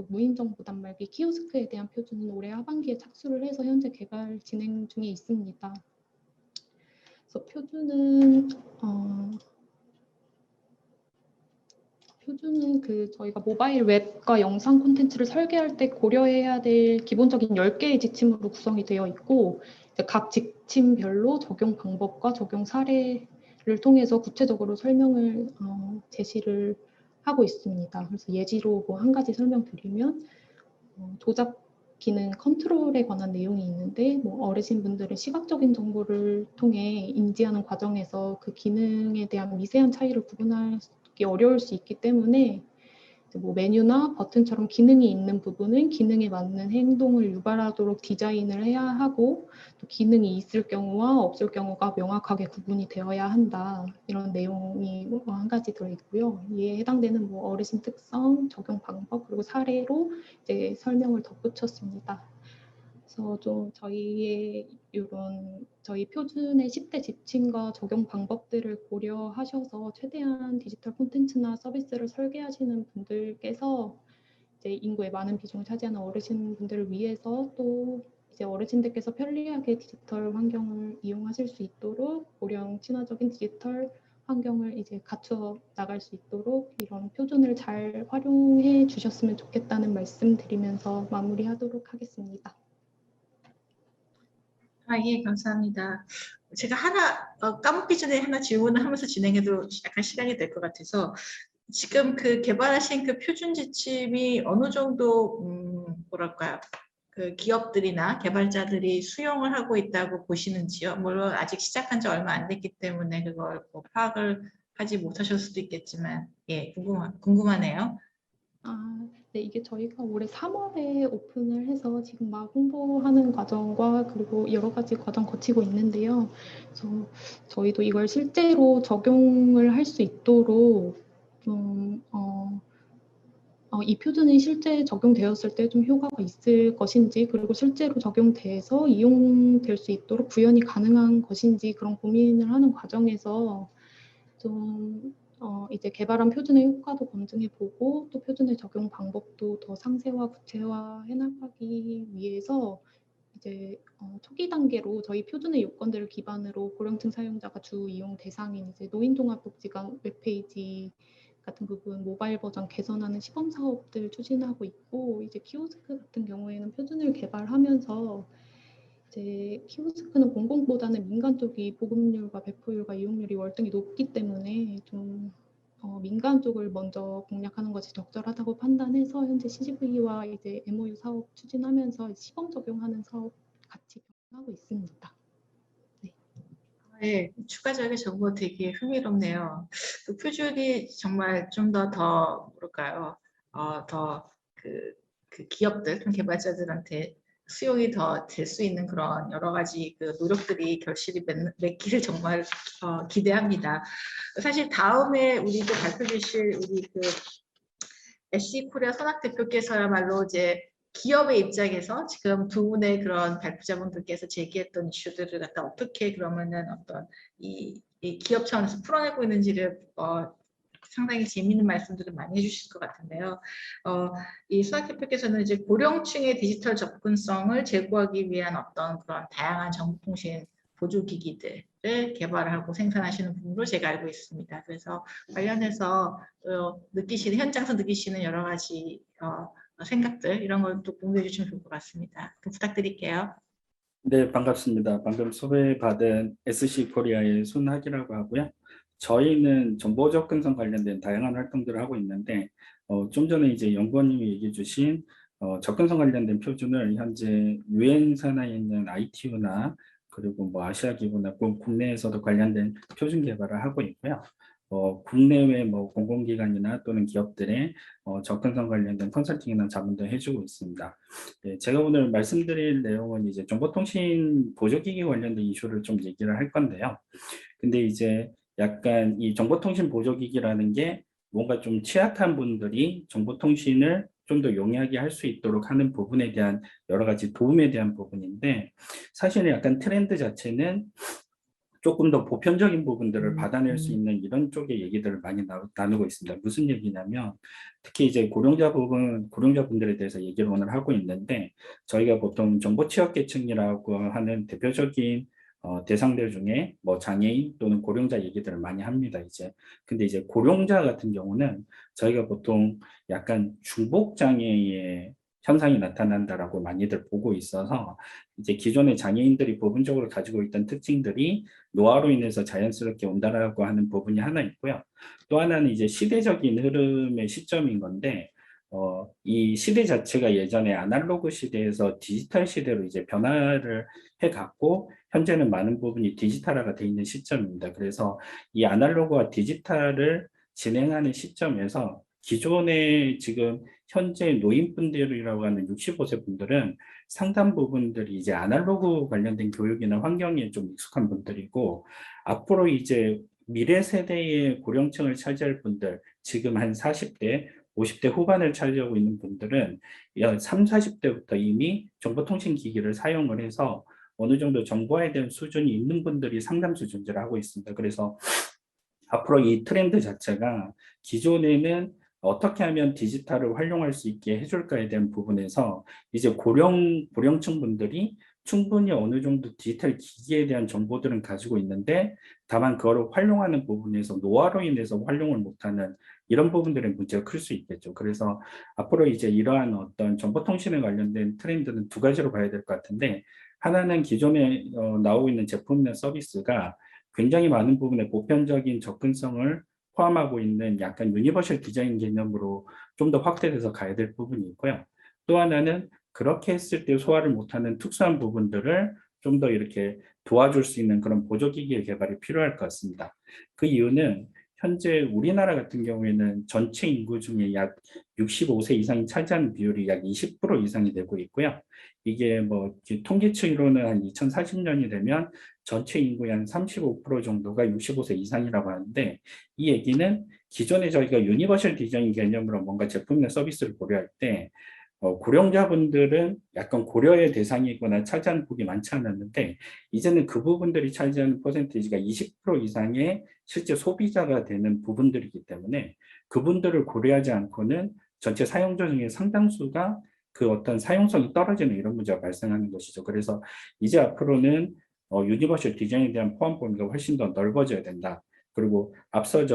무인정보 단말기 키오스크에 대한 표준은 올해 하반기에 착수를 해서 현재 개발 진행 중에 있습니다. 그래서 표준은 그 저희가 모바일 웹과 영상 콘텐츠를 설계할 때 고려해야 될 기본적인 10개의 지침으로 구성이 되어 있고 각 지침별로 적용 방법과 적용 사례를 통해서 구체적으로 설명을 제시를 하고 있습니다. 그래서 예시로 뭐 한 가지 설명드리면 조작 기능 컨트롤에 관한 내용이 있는데 뭐 어르신분들의 시각적인 정보를 통해 인지하는 과정에서 그 기능에 대한 미세한 차이를 구분하기 어려울 수 있기 때문에 뭐 메뉴나 버튼처럼 기능이 있는 부분은 기능에 맞는 행동을 유발하도록 디자인을 해야 하고 또 기능이 있을 경우와 없을 경우가 명확하게 구분이 되어야 한다. 이런 내용이 한 가지 들어있고요. 이에 해당되는 뭐 어르신 특성, 적용 방법 그리고 사례로 이제 설명을 덧붙였습니다. 그래서 좀 저희의 저희 표준의 10대 지침과 적용 방법들을 고려하셔서 최대한 디지털 콘텐츠나 서비스를 설계하시는 분들께서 이제 인구의 많은 비중을 차지하는 어르신분들을 위해서 또 이제 어르신들께서 편리하게 디지털 환경을 이용하실 수 있도록 고령 친화적인 디지털 환경을 이제 갖춰 나갈 수 있도록 이런 표준을 잘 활용해 주셨으면 좋겠다는 말씀 드리면서 마무리하도록 하겠습니다. 예, 감사합니다. 제가 하나 까먹기 전에 하나 질문을 하면서 진행해도 약간 시간이 될 것 같아서 지금 그 개발하신 그 표준 지침이 어느 정도 뭐랄까요? 그 기업들이나 개발자들이 수용을 하고 있다고 보시는지요? 물론 아직 시작한 지 얼마 안 됐기 때문에 그걸 뭐 파악을 하지 못하실 수도 있겠지만 예, 궁금하네요. 네, 이게 저희가 올해 3월에 오픈을 해서 지금 막 홍보하는 과정과 그리고 여러 가지 과정 거치고 있는데요. 그래서 저희도 이걸 실제로 적용을 할 수 있도록 좀 이 표준이 실제 적용되었을 때 좀 효과가 있을 것인지 그리고 실제로 적용돼서 이용될 수 있도록 구현이 가능한 것인지 그런 고민을 하는 과정에서 좀 이제 개발한 표준의 효과도 검증해보고 또 표준의 적용 방법도 더 상세화, 구체화해 나가기 위해서 이제 초기 단계로 저희 표준의 요건들을 기반으로 고령층 사용자가 주 이용 대상인 이제 노인종합복지관 웹페이지 같은 부분 모바일 버전 개선하는 시범 사업들 추진하고 있고 이제 키오스크 같은 경우에는 표준을 개발하면서 이제 키오스크는 공공보다는 민간 쪽이 보급률과 배포율과 이용률이 월등히 높기 때문에 좀 민간 쪽을 먼저 공략하는 것이 적절하다고 판단해서 현재 CGV와 이제 MOU 사업 추진하면서 시범 적용하는 사업 같이 병행하고 있습니다. 네, 추가적인 정보 되게 흥미롭네요. 그 표준이 정말 좀 더 뭐랄까요? 그 기업들, 개발자들한테 수용이 더 될 수 있는 그런 여러 가지 그 노력들이 결실이 맺기를 정말 기대합니다. 사실 다음에 우리도 발표 주실 우리 그 SC 코리아 선학 대표께서야말로 이제 기업의 입장에서 지금 두 분의 그런 발표자분들께서 제기했던 이슈들을 갖다 어떻게 그러면은 어떤 이 이 기업 차원에서 풀어내고 있는지를 상당히 재미있는 말씀들을 많이 해주실 것 같은데요. 이 수학 대표께서는 이제 고령층의 디지털 접근성을 제고하기 위한 어떤 그런 다양한 정보통신 보조기기들을 개발하고 생산하시는 분으로 제가 알고 있습니다. 그래서 관련해서 현장에서 느끼시는 여러 가지 생각들 이런 걸 또 공유해 주시면 좋을 것 같습니다. 부탁드릴게요. 네, 반갑습니다. 방금 소개받은 SC 코리아의 손학이라고 하고요. 저희는 정보 접근성 관련된 다양한 활동들을 하고 있는데, 좀 전에 이제 연구원님이 얘기해 주신 접근성 관련된 표준을 현재 유엔 산하에 있는 ITU나 그리고 뭐 아시아 기구나 국내에서도 관련된 표준 개발을 하고 있고요. 국내외 뭐 공공기관이나 또는 기업들의 접근성 관련된 컨설팅이나 자문도 해주고 있습니다. 네, 제가 오늘 말씀드릴 내용은 이제 정보통신 보조기기 관련된 이슈를 좀 얘기를 할 건데요. 근데 이제 약간 이 정보통신 보조기기라는 게 뭔가 좀 취약한 분들이 정보통신을 좀 더 용이하게 할 수 있도록 하는 부분에 대한 여러 가지 도움에 대한 부분인데, 사실은 약간 트렌드 자체는 조금 더 보편적인 부분들을 받아낼 수 있는 이런 쪽의 얘기들을 많이 나누고 있습니다. 무슨 얘기냐면, 특히 이제 고령자분들에 대해서 얘기를 오늘 하고 있는데, 저희가 보통 정보취약계층이라고 하는 대표적인 대상들 중에 뭐 장애인 또는 고령자 얘기들을 많이 합니다. 근데 이제 고령자 같은 경우는 저희가 보통 약간 중복장애의 현상이 나타난다라고 많이들 보고 있어서, 이제 기존의 장애인들이 부분적으로 가지고 있던 특징들이 노화로 인해서 자연스럽게 온다라고 하는 부분이 하나 있고요. 또 하나는 이제 시대적인 흐름의 시점인 건데, 이 시대 자체가 예전에 아날로그 시대에서 디지털 시대로 이제 변화를 해갔고, 현재는 많은 부분이 디지털화가 돼 있는 시점입니다. 그래서 이 아날로그와 디지털을 진행하는 시점에서 기존의 지금 현재 노인분들이라고 하는 65세 분들은 상당 부분들이 이제 아날로그 관련된 교육이나 환경에 좀 익숙한 분들이고, 앞으로 이제 미래 세대의 고령층을 차지할 분들, 지금 한 40대, 50대 후반을 차지하고 있는 분들은 3, 40대부터 이미 정보통신기기를 사용을 해서 어느 정도 정보에 대한 수준이 있는 분들이 상당수 존재를 하고 있습니다. 그래서 앞으로 이 트렌드 자체가 기존에는 어떻게 하면 디지털을 활용할 수 있게 해줄까에 대한 부분에서 이제 고령층 분들이 충분히 어느 정도 디지털 기기에 대한 정보들은 가지고 있는데, 다만 그거를 활용하는 부분에서 노화로 인해서 활용을 못하는 이런 부분들의 문제가 클 수 있겠죠. 그래서 앞으로 이제 이러한 어떤 정보통신에 관련된 트렌드는 두 가지로 봐야 될 것 같은데, 하나는 기존에 나오고 있는 제품이나 서비스가 굉장히 많은 부분에 보편적인 접근성을 포함하고 있는 약간 유니버셜 디자인 개념으로 좀 더 확대돼서 가야 될 부분이 있고요. 또 하나는 그렇게 했을 때 소화를 못하는 특수한 부분들을 좀 더 이렇게 도와줄 수 있는 그런 보조기기의 개발이 필요할 것 같습니다. 그 이유는 현재 우리나라 같은 경우에는 전체 인구 중에 약 65세 이상이 차지하는 비율이 약 20% 이상이 되고 있고요. 이게 뭐 통계치로는 한 2040년이 되면 전체 인구의 한 35% 정도가 65세 이상이라고 하는데, 이 얘기는 기존에 저희가 유니버셜 디자인 개념으로 뭔가 제품이나 서비스를 고려할 때 고령자분들은 약간 고려의 대상이거나 차지하는 폭이 많지 않았는데, 이제는 그 부분들이 차지하는 퍼센테이지가 20% 이상의 실제 소비자가 되는 부분들이기 때문에 그분들을 고려하지 않고는 전체 사용자 중에 상당수가 그 어떤 사용성이 떨어지는 이런 문제가 발생하는 것이죠. 그래서 이제 앞으로는 유니버셜 디자인에 대한 포함 범위가 훨씬 더 넓어져야 된다. 그리고 앞서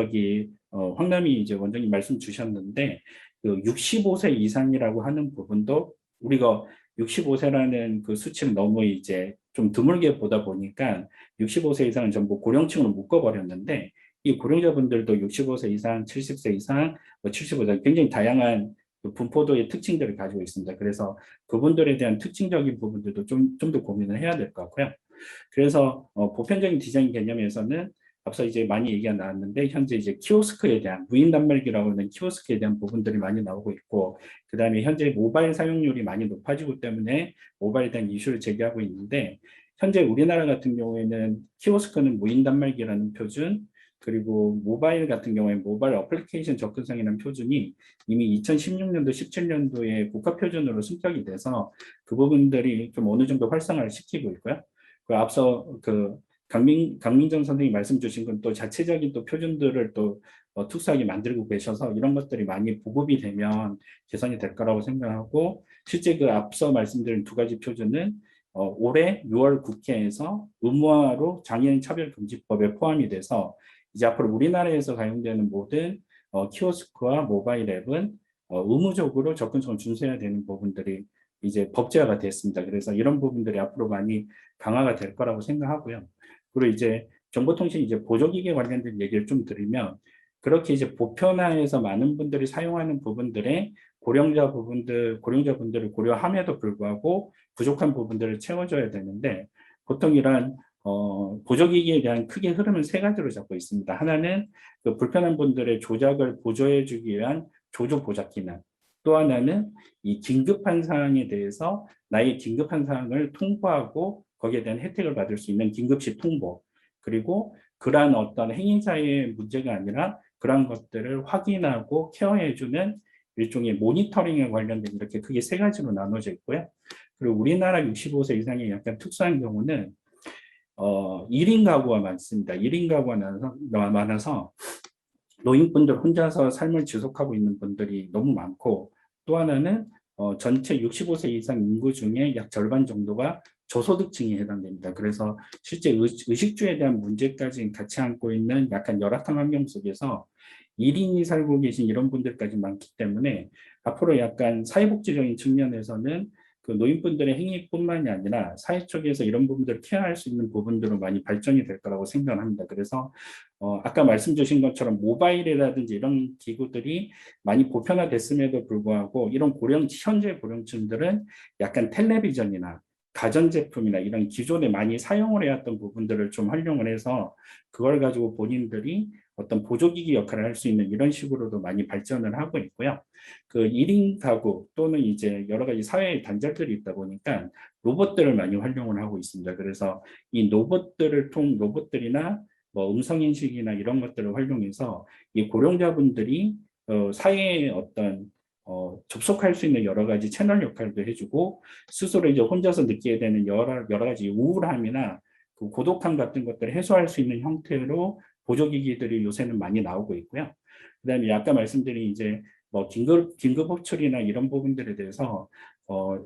황남희 이제 원장님 말씀 주셨는데, 그 65세 이상이라고 하는 부분도 우리가 65세라는 그 수치를 너무 이제 좀 드물게 보다 보니까 65세 이상은 전부 고령층으로 묶어버렸는데, 이 고령자분들도 65세 이상, 70세 이상, 75세 굉장히 다양한 그 분포도의 특징들을 가지고 있습니다. 그래서 그분들에 대한 특징적인 부분들도 좀 더 고민을 해야 될 것 같고요. 그래서 보편적인 디자인 개념에서는 앞서 이제 많이 얘기가 나왔는데, 현재 이제 키오스크에 대한 무인 단말기라고 하는 키오스크에 대한 부분들이 많이 나오고 있고, 그 다음에 현재 모바일 사용률이 많이 높아지고 때문에 모바일에 대한 이슈를 제기하고 있는데, 현재 우리나라 같은 경우에는 키오스크는 무인 단말기라는 표준, 그리고 모바일 같은 경우에 모바일 어플리케이션 접근성이라는 표준이 이미 2016년도, 17년도에 국가 표준으로 승격이 돼서 그 부분들이 좀 어느 정도 활성화를 시키고 있고요. 그 앞서 그 강민정 선생님이 말씀 주신 건 또 자체적인 또 표준들을 또 특수하게 만들고 계셔서 이런 것들이 많이 보급이 되면 개선이 될 거라고 생각하고 실제 그 앞서 말씀드린 두 가지 표준은 올해 6월 국회에서 의무화로 장애인 차별금지법에 포함이 돼서 이제 앞으로 우리나라에서 사용되는 모든 키오스크와 모바일 앱은 의무적으로 접근성을 준수해야 되는 부분들이 이제 법제화가 됐습니다. 그래서 이런 부분들이 앞으로 많이 강화가 될 거라고 생각하고요. 그리고 이제 정보통신 이제 보조기기 관련된 얘기를 좀 드리면 그렇게 이제 보편화해서 많은 분들이 사용하는 부분들에 고령자분들을 고려함에도 불구하고 부족한 부분들을 채워줘야 되는데 보통 이런 보조기기에 대한 크게 흐름은 세 가지로 잡고 있습니다. 하나는 그 불편한 분들의 조작을 보조해주기 위한 조조 보작 기능. 또 하나는 이 긴급한 사항에 대해서 나의 긴급한 사항을 통보하고 거기에 대한 혜택을 받을 수 있는 긴급시 통보. 그리고 그러한 어떤 행위자의 문제가 아니라 그러한 것들을 확인하고 케어해주는 일종의 모니터링에 관련된 이렇게 크게 세 가지로 나눠져 있고요. 그리고 우리나라 65세 이상의 약간 특수한 경우는 1인 가구가 많습니다. 1인 가구가 많아서 노인분들 혼자서 삶을 지속하고 있는 분들이 너무 많고 또 하나는 전체 65세 이상 인구 중에 약 절반 정도가 저소득층에 해당됩니다. 그래서 실제 의식주에 대한 문제까지 같이 안고 있는 약간 열악한 환경 속에서 1인이 살고 계신 이런 분들까지 많기 때문에 앞으로 약간 사회복지적인 측면에서는 그 노인분들의 행위뿐만이 아니라 사회 쪽에서 이런 부분들을 케어할 수 있는 부분들로 많이 발전이 될 거라고 생각합니다. 그래서 아까 말씀 주신 것처럼 모바일이라든지 이런 기구들이 많이 보편화됐음에도 불구하고 이런 현재 고령층들은 약간 텔레비전이나 가전제품이나 이런 기존에 많이 사용을 해왔던 부분들을 좀 활용을 해서 그걸 가지고 본인들이 어떤 보조기기 역할을 할 수 있는 이런 식으로도 많이 발전을 하고 있고요. 그 1인 가구 또는 이제 여러 가지 사회의 단절들이 있다 보니까 로봇들을 많이 활용을 하고 있습니다. 그래서 이 로봇들이나 뭐 음성인식이나 이런 것들을 활용해서 이 고령자분들이 사회의 어떤 접속할 수 있는 여러 가지 채널 역할도 해주고 스스로 이제 혼자서 느끼게 되는 여러 가지 우울함이나 그 고독함 같은 것들을 해소할 수 있는 형태로 보조기기들이 요새는 많이 나오고 있고요. 그다음에 아까 말씀드린 이제 뭐 긴급 호출이나 이런 부분들에 대해서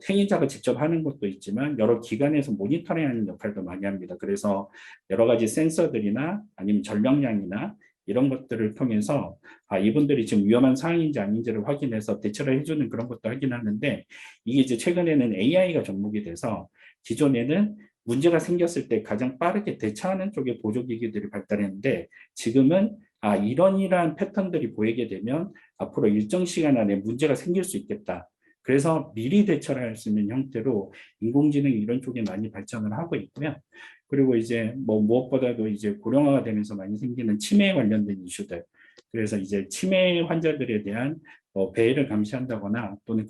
행위자가 직접 하는 것도 있지만 여러 기관에서 모니터링하는 역할도 많이 합니다. 그래서 여러 가지 센서들이나 아니면 전력량이나 이런 것들을 통해서 이분들이 지금 위험한 상황인지 아닌지를 확인해서 대처를 해주는 그런 것도 하긴 하는데 이게 이제 최근에는 AI가 접목이 돼서 기존에는 문제가 생겼을 때 가장 빠르게 대처하는 쪽의 보조기기들이 발달했는데 지금은 이러한 패턴들이 보이게 되면 앞으로 일정 시간 안에 문제가 생길 수 있겠다. 그래서 미리 대처를 할 수 있는 형태로 인공지능 이런 쪽에 많이 발전을 하고 있고요. 그리고 이제 뭐 무엇보다도 이제 고령화가 되면서 많이 생기는 치매에 관련된 이슈들. 그래서 이제 치매 환자들에 대한 배회를 감시한다거나 또는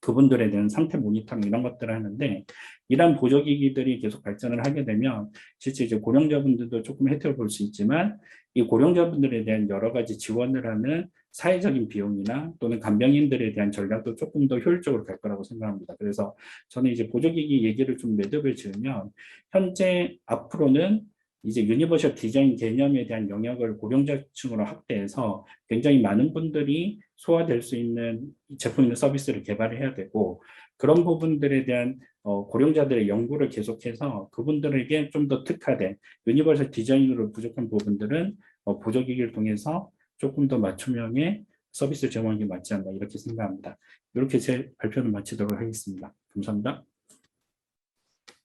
그분들에 대한 상태 모니터링 이런 것들을 하는데 이러한 보조기기들이 계속 발전을 하게 되면 실제 이제 고령자분들도 조금 혜택을 볼 수 있지만 이 고령자분들에 대한 여러 가지 지원을 하는 사회적인 비용이나 또는 간병인들에 대한 전략도 조금 더 효율적으로 갈 거라고 생각합니다. 그래서 저는 이제 보조기기 얘기를 좀 매듭을 지으면 현재 앞으로는 이제 유니버셜 디자인 개념에 대한 영역을 고령자층으로 확대해서 굉장히 많은 분들이 소화될 수 있는 제품이나 서비스를 개발해야 되고 그런 부분들에 대한 고령자들의 연구를 계속해서 그분들에게 좀 더 특화된 유니버셜 디자인으로 부족한 부분들은 보조기기를 통해서 조금 더 맞춤형의 서비스 제공하는 게 맞지 않나 이렇게 생각합니다. 이렇게 제 발표를 마치도록 하겠습니다. 감사합니다.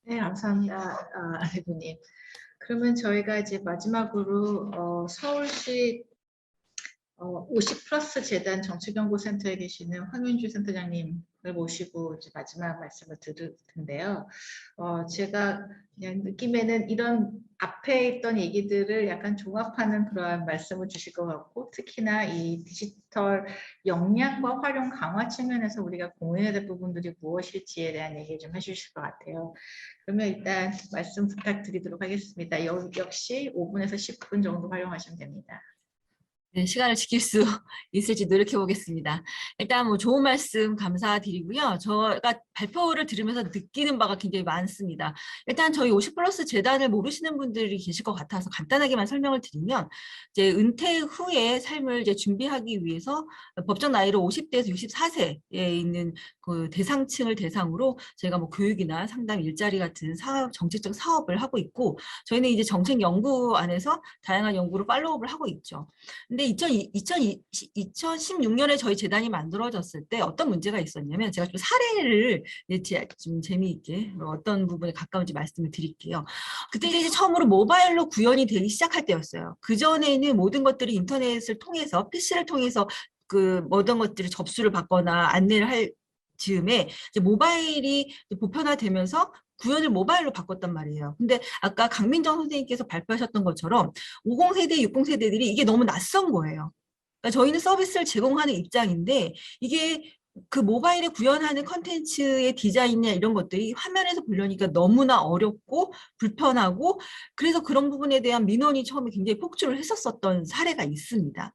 네, 감사합니다, 대표님. 그러면 저희가 이제 마지막으로 서울시 50플러스 재단 정치경고센터에 계시는 황윤주 센터장님을 모시고 이제 마지막 말씀을 드릴 텐데요. 제가 그냥 느낌에는 이런 앞에 있던 얘기들을 약간 종합하는 그러한 말씀을 주실 것 같고 특히나 이 디지털 역량과 활용 강화 측면에서 우리가 공유해야 될 부분들이 무엇일지에 대한 얘기 좀 해주실 것 같아요. 그러면 일단 말씀 부탁드리도록 하겠습니다. 역시 5분에서 10분 정도 활용하시면 됩니다. 네, 시간을 지킬 수 있을지 노력해 보겠습니다. 일단 뭐 좋은 말씀 감사드리고요. 제가 발표를 들으면서 느끼는 바가 굉장히 많습니다. 일단 저희 50플러스 재단을 모르시는 분들이 계실 것 같아서 간단하게만 설명을 드리면 이제 은퇴 후에 삶을 이제 준비하기 위해서 법정 나이로 50대에서 64세에 있는 그 대상층을 대상으로 저희가 뭐 교육이나 상담, 일자리 같은 사업, 정책적 사업을 하고 있고 저희는 이제 정책 연구 안에서 다양한 연구를 팔로우업을 하고 있죠. 근데 2016년에 저희 재단이 만들어졌을 때 어떤 문제가 있었냐면 제가 좀 사례를 좀 재미있게 어떤 부분에 가까운지 말씀을 드릴게요. 그때 이제 처음으로 모바일로 구현이 되기 시작할 때였어요. 그전에는 모든 것들이 인터넷을 통해서 PC를 통해서 그 모든 것들을 접수를 받거나 안내를 할 즈음에 이제 모바일이 보편화되면서 구현을 모바일로 바꿨단 말이에요. 근데 아까 강민정 선생님께서 발표하셨던 것처럼 50세대, 60세대들이 이게 너무 낯선 거예요. 그러니까 저희는 서비스를 제공하는 입장인데 이게 그 모바일에 구현하는 컨텐츠의 디자인이나 이런 것들이 화면에서 보려니까 너무나 어렵고 불편하고 그래서 그런 부분에 대한 민원이 처음에 굉장히 폭주를 했었던 사례가 있습니다.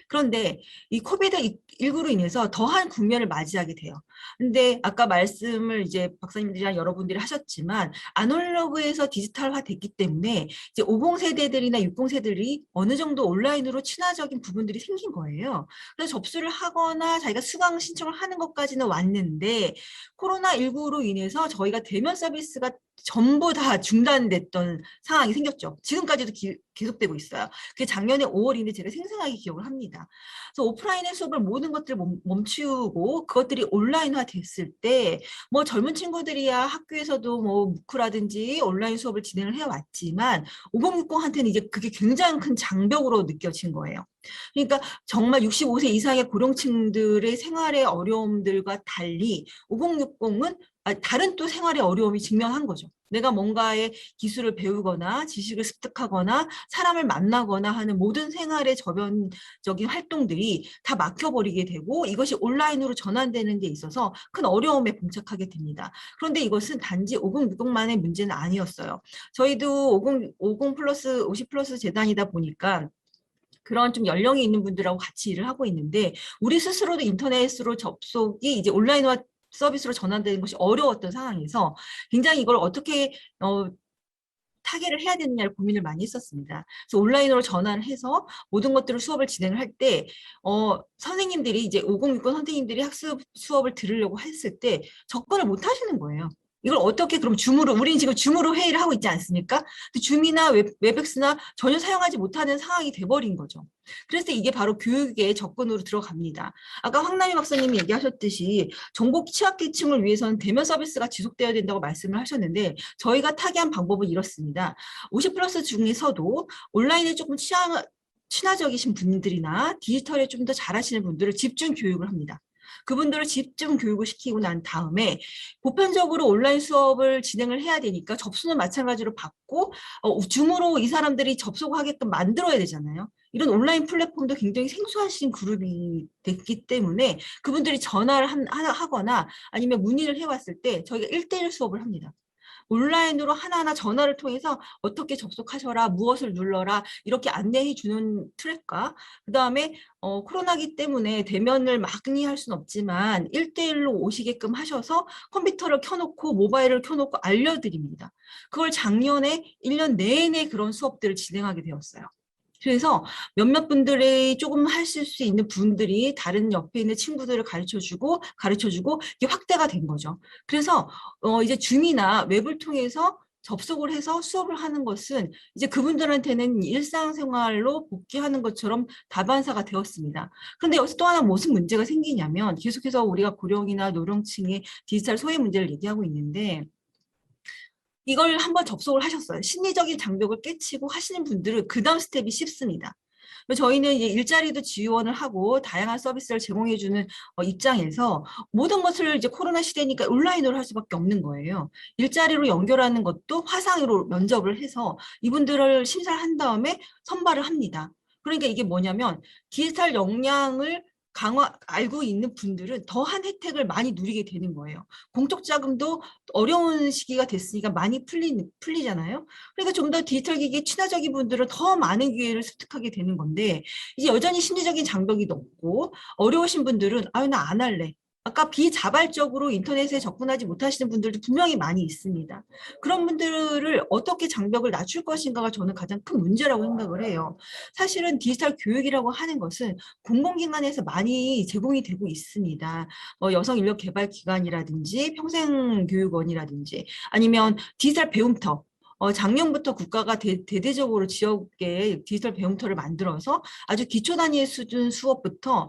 그런데 이 코비드19로 인해서 더한 국면을 맞이하게 돼요. 근데 아까 말씀을 이제 박사님들이랑 여러분들이 하셨지만 아날로그에서 디지털화 됐기 때문에 이제 50세대들이나 60세대들이 어느 정도 온라인으로 친화적인 부분들이 생긴 거예요. 그래서 접수를 하거나 자기가 수강 신청을 하는 것까지는 왔는데 코로나19로 인해서 저희가 대면 서비스가 전부 다 중단됐던 상황이 생겼죠. 지금까지도 계속되고 있어요. 그게 작년에 5월인데 제가 생생하게 기억을 합니다. 그래서 오프라인의 수업을 모든 것들을 멈추고 그것들이 온라인화 됐을 때 뭐 젊은 친구들이야 학교에서도 뭐 무크라든지 온라인 수업을 진행을 해왔지만 5060한테는 이제 그게 굉장히 큰 장벽으로 느껴진 거예요. 그러니까 정말 65세 이상의 고령층들의 생활의 어려움들과 달리 5060은 다른 또 생활의 어려움이 직면한 거죠. 내가 뭔가의 기술을 배우거나 지식을 습득하거나 사람을 만나거나 하는 모든 생활의 저변적인 활동들이 다 막혀버리게 되고 이것이 온라인으로 전환되는 데 있어서 큰 어려움에 봉착하게 됩니다. 그런데 이것은 단지 5060만의 문제는 아니었어요. 저희도 50 플러스 50 플러스 재단이다 보니까 그런 좀 연령이 있는 분들하고 같이 일을 하고 있는데 우리 스스로도 인터넷으로 접속이 이제 온라인화 서비스로 전환되는 것이 어려웠던 상황에서 굉장히 이걸 어떻게 타개를 해야 되느냐를 고민을 많이 했었습니다. 그래서 온라인으로 전환을 해서 모든 것들을 수업을 진행을 할 때 선생님들이 이제 5060 선생님들이 학습 수업을 들으려고 했을 때 접근을 못 하시는 거예요. 이걸 어떻게 그럼 줌으로 우리는 지금 줌으로 회의를 하고 있지 않습니까? 근데 줌이나 웹엑스나 전혀 사용하지 못하는 상황이 돼버린 거죠. 그래서 이게 바로 교육의 접근으로 들어갑니다. 아까 황남희 박사님이 얘기하셨듯이 전국 취약계층을 위해서는 대면 서비스가 지속되어야 된다고 말씀을 하셨는데 저희가 타개한 방법은 이렇습니다. 50 플러스 중에서도 온라인에 조금 친화적이신 분들이나 디지털에 좀 더 잘하시는 분들을 집중 교육을 합니다. 그분들을 집중 교육을 시키고 난 다음에 보편적으로 온라인 수업을 진행을 해야 되니까 접수는 마찬가지로 받고 줌으로 이 사람들이 접속하게끔 만들어야 되잖아요. 이런 온라인 플랫폼도 굉장히 생소하신 그룹이 됐기 때문에 그분들이 전화를 하거나 아니면 문의를 해왔을 때 저희가 1대1 수업을 합니다. 온라인으로 하나하나 전화를 통해서 어떻게 접속하셔라, 무엇을 눌러라 이렇게 안내해 주는 트랙과 그다음에 코로나기 때문에 대면을 많이 할 수는 없지만 1대1로 오시게끔 하셔서 컴퓨터를 켜놓고 모바일을 켜놓고 알려드립니다. 그걸 작년에 1년 내내 그런 수업들을 진행하게 되었어요. 그래서 몇몇 분들이 조금 하실 수 있는 분들이 다른 옆에 있는 친구들을 가르쳐주고 이게 확대가 된 거죠. 그래서 이제 줌이나 웹을 통해서 접속을 해서 수업을 하는 것은 이제 그분들한테는 일상생활로 복귀하는 것처럼 다반사가 되었습니다. 그런데 여기서 또 하나 무슨 문제가 생기냐면 계속해서 우리가 고령이나 노령층의 디지털 소외 문제를 얘기하고 있는데 이걸 한번 접속을 하셨어요. 심리적인 장벽을 깨치고 하시는 분들은 그 다음 스텝이 쉽습니다. 저희는 이제 일자리도 지원을 하고 다양한 서비스를 제공해주는 입장에서 모든 것을 이제 코로나 시대니까 온라인으로 할 수밖에 없는 거예요. 일자리로 연결하는 것도 화상으로 면접을 해서 이분들을 심사를 한 다음에 선발을 합니다. 그러니까 이게 뭐냐면 디지털 역량을 알고 있는 분들은 더한 혜택을 많이 누리게 되는 거예요. 공적 자금도 어려운 시기가 됐으니까 많이 풀리잖아요. 그러니까 좀 더 디지털 기기에 친화적인 분들은 더 많은 기회를 습득하게 되는 건데, 이제 여전히 심리적인 장벽이 높고 어려우신 분들은 아유 나 안 할래. 아까 비자발적으로 인터넷에 접근하지 못하시는 분들도 분명히 많이 있습니다. 그런 분들을 어떻게 장벽을 낮출 것인가가 저는 가장 큰 문제라고 생각을 해요. 사실은 디지털 교육이라고 하는 것은 공공기관에서 많이 제공이 되고 있습니다. 여성인력개발기관이라든지 평생교육원이라든지 아니면 디지털 배움터, 작년부터 국가가 대대적으로 지역에 디지털 배움터를 만들어서 아주 기초 단위 수준 수업부터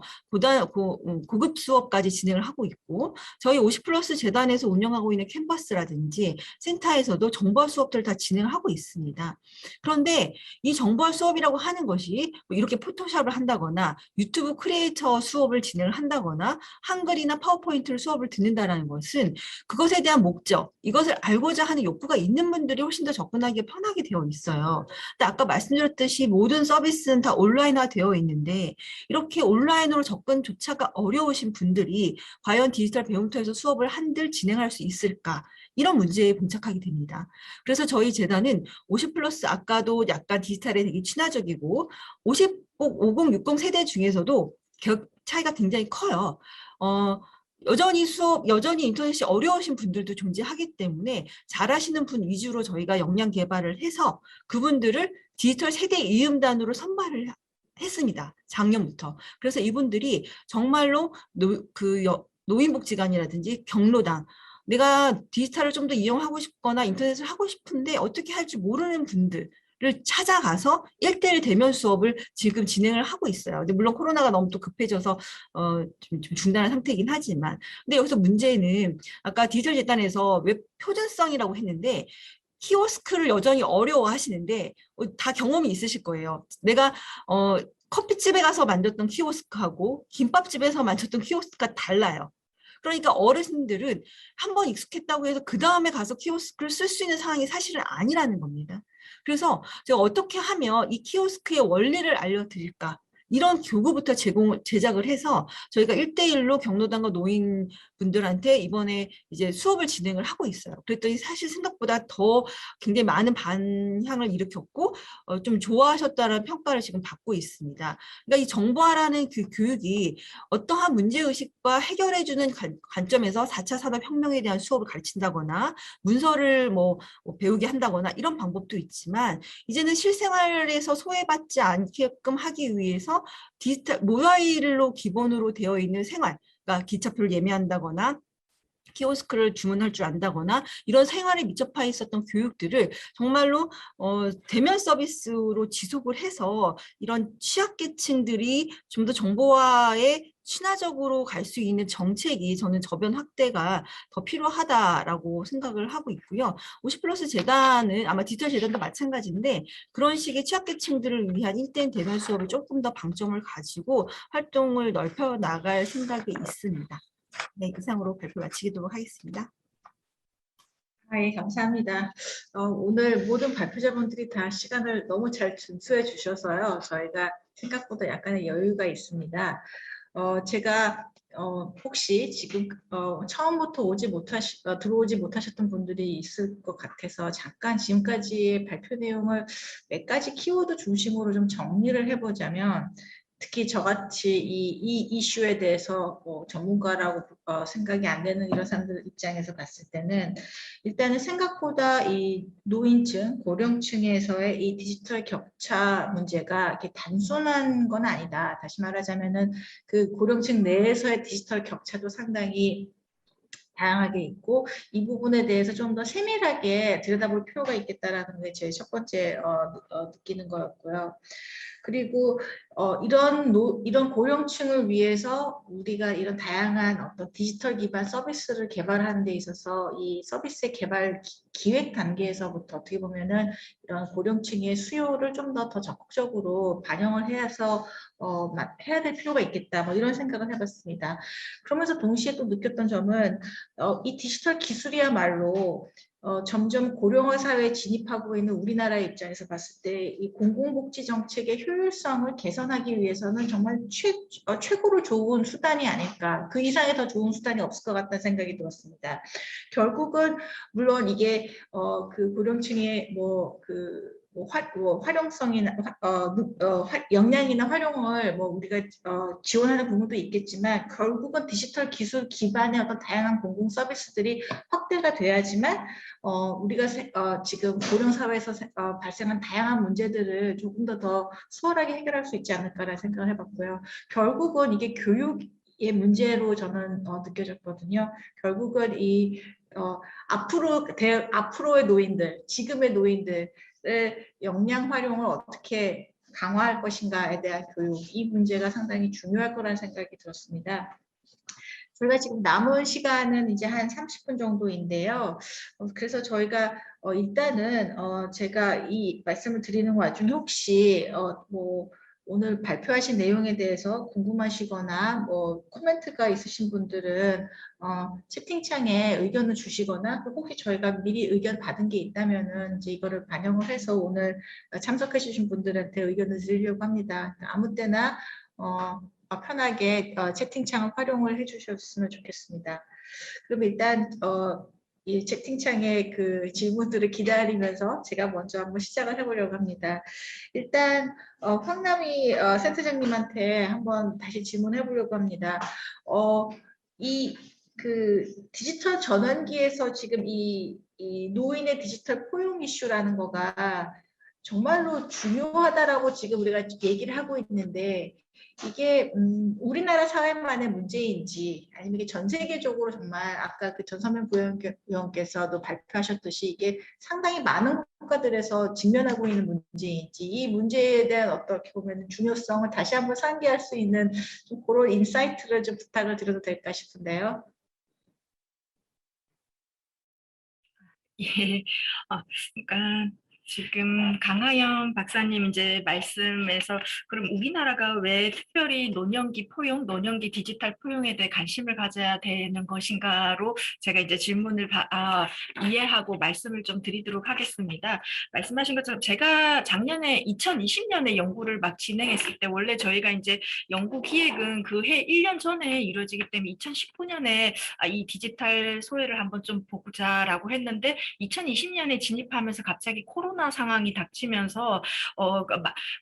고급 수업까지 진행을 하고 있고, 저희 50플러스 재단에서 운영하고 있는 캔버스라든지 센터에서도 정보화 수업들을 다 진행을 하고 있습니다. 그런데 이 정보화 수업이라고 하는 것이 뭐 이렇게 포토샵을 한다거나 유튜브 크리에이터 수업을 진행을 한다거나 한글이나 파워포인트를 수업을 듣는다는 것은 그것에 대한 목적, 이것을 알고자 하는 욕구가 있는 분들이 훨씬 더 접근하기가 편하게 되어 있어요. 근데 아까 말씀드렸듯이 모든 서비스는 다 온라인화 되어 있는데 이렇게 온라인으로 접근조차가 어려우신 분들이 과연 디지털 배움터에서 수업을 한들 진행할 수 있을까? 이런 문제에 봉착하게 됩니다. 그래서 저희 재단은 50플러스 아까도 약간 디지털에 되게 친화적이고 50, 50, 60 세대 중에서도 차이가 굉장히 커요. 여전히 인터넷이 어려우신 분들도 존재하기 때문에 잘하시는 분 위주로 저희가 역량 개발을 해서 그분들을 디지털 세대 이음단으로 선발을 했습니다. 작년부터. 그래서 이분들이 정말로 노인복지관이라든지 경로당, 내가 디지털을 좀 더 이용하고 싶거나 인터넷을 하고 싶은데 어떻게 할지 모르는 분들을 찾아가서 1:1 대면 수업을 지금 진행을 하고 있어요. 근데 물론 코로나가 너무 또 급해져서 좀 중단한 상태이긴 하지만, 근데 여기서 문제는 아까 디지털 재단에서 웹 표준성이라고 했는데 키오스크를 여전히 어려워하시는데 다 경험이 있으실 거예요. 내가 커피집에 가서 만졌던 키오스크하고 김밥집에서 만졌던 키오스크가 달라요. 그러니까 어르신들은 한번 익숙했다고 해서 그 다음에 가서 키오스크를 쓸 수 있는 상황이 사실은 아니라는 겁니다. 그래서 제가 어떻게 하면 이 키오스크의 원리를 알려드릴까? 이런 교구부터 제작을 해서 저희가 1:1로 경로당과 노인분들한테 이번에 이제 수업을 진행을 하고 있어요. 그랬더니 사실 생각보다 더 굉장히 많은 반향을 일으켰고 좀 좋아하셨다는 평가를 지금 받고 있습니다. 그러니까 이 정보화라는 그 교육이 어떠한 문제의식과 해결해주는 관점에서 4차 산업혁명에 대한 수업을 가르친다거나 문서를 배우게 한다거나 이런 방법도 있지만, 이제는 실생활에서 소외받지 않게끔 하기 위해서 디지털 모바일로 기본으로 되어 있는 생활, 그러니까 기차표를 예매한다거나 키오스크를 주문할 줄 안다거나 이런 생활에 밀접해 있었던 교육들을 정말로 대면 서비스로 지속을 해서 이런 취약계층들이 좀 더 정보화에 친화적으로 갈 수 있는 정책이, 저는 저변 확대가 더 필요하다라고 생각을 하고 있고요. 50플러스 재단은 아마 디지털 재단도 마찬가지인데 그런 식의 취약계층들을 위한 1:1 대면 수업을 조금 더 방점을 가지고 활동을 넓혀 나갈 생각이 있습니다. 네, 이상으로 발표 마치도록 하겠습니다. 예, 감사합니다. 오늘 모든 발표자분들이 다 시간을 너무 잘 준수해 주셔서요. 저희가 생각보다 약간의 여유가 있습니다. 제가 혹시 지금 처음부터 들어오지 못하셨던 분들이 있을 것 같아서 잠깐 지금까지의 발표 내용을 몇 가지 키워드 중심으로 좀 정리를 해보자면, 특히 저같이 이 이슈에 대해서 전문가라고 생각이 안 되는 이런 사람들 입장에서 봤을 때는, 일단은 생각보다 이 노인층, 고령층에서의 이 디지털 격차 문제가 이렇게 단순한 건 아니다. 다시 말하자면은 그 고령층 내에서의 디지털 격차도 상당히 다양하게 있고, 이 부분에 대해서 좀 더 세밀하게 들여다볼 필요가 있겠다라는 게 제 첫 번째 느끼는 거였고요. 그리고 이런 고령층을 위해서 우리가 이런 다양한 어떤 디지털 기반 서비스를 개발하는 데 있어서 이 서비스의 개발 기획 단계에서부터 어떻게 보면은 이런 고령층의 수요를 좀 더 적극적으로 반영을 해서 해야 될 필요가 있겠다, 이런 생각을 해봤습니다. 그러면서 동시에 또 느꼈던 점은 이 디지털 기술이야말로 점점 고령화 사회에 진입하고 있는 우리나라의 입장에서 봤을 때 이 공공복지 정책의 효율성을 개선하기 위해서는 정말 최고로 좋은 수단이 아닐까. 그 이상의 더 좋은 수단이 없을 것 같다는 생각이 들었습니다. 결국은 물론 이게 그 고령층의 활용성이나 역량이나 활용을 우리가 지원하는 부분도 있겠지만 결국은 디지털 기술 기반의 어떤 다양한 공공 서비스들이 확대가 돼야지만 우리가 지금 고령 사회에서 발생한 다양한 문제들을 조금 더 수월하게 해결할 수 있지 않을까라는 생각을 해봤고요. 결국은 이게 교육의 문제로 저는 느껴졌거든요. 결국은 이 앞으로의 노인들, 지금의 노인들의 역량 활용을 어떻게 강화할 것인가에 대한 교육, 이 문제가 상당히 중요할 거라는 생각이 들었습니다. 저희가 지금 남은 시간은 이제 한 30분 정도인데요. 그래서 저희가 일단은 제가 이 말씀을 드리는 와중에 혹시 오늘 발표하신 내용에 대해서 궁금하시거나 코멘트가 있으신 분들은 채팅창에 의견을 주시거나 혹시 저희가 미리 의견 받은 게 있다면은 이제 이거를 반영을 해서 오늘 참석해 주신 분들한테 의견을 드리려고 합니다. 아무 때나 편하게 채팅창을 활용을 해주셨으면 좋겠습니다. 그럼 일단 이 채팅창의 그 질문들을 기다리면서 제가 먼저 한번 시작을 해보려고 합니다. 일단 황남희 센터장님한테 한번 다시 질문해 보려고 합니다. 이 그 디지털 전환기에서 지금 이 노인의 디지털 포용 이슈라는 거가 정말로 중요하다라고 지금 우리가 얘기를 하고 있는데 이게 우리나라 사회만의 문제인지 아니면 이게 전 세계적으로 정말 아까 그 전선명 부위원께서도 발표하셨듯이 이게 상당히 많은 국가들에서 직면하고 있는 문제인지 이 문제에 대한 어떻게 보면 중요성을 다시 한번 상기할 수 있는 좀 그런 인사이트를 좀 부탁을 드려도 될까 싶은데요. 예, 그러니까 지금 강하영 박사님 이제 말씀에서 그럼 우리나라가 왜 특별히 노년기 포용, 노년기 디지털 포용에 대해 관심을 가져야 되는 것인가로 제가 이제 질문을 이해하고 말씀을 좀 드리도록 하겠습니다. 말씀하신 것처럼 제가 작년에 2020년에 연구를 막 진행했을 때 원래 저희가 이제 연구 기획은 그 해 1년 전에 이루어지기 때문에 2019년에 이 디지털 소외를 한번 좀 보자라고 했는데 2020년에 진입하면서 갑자기 코로나 상황이 닥치면서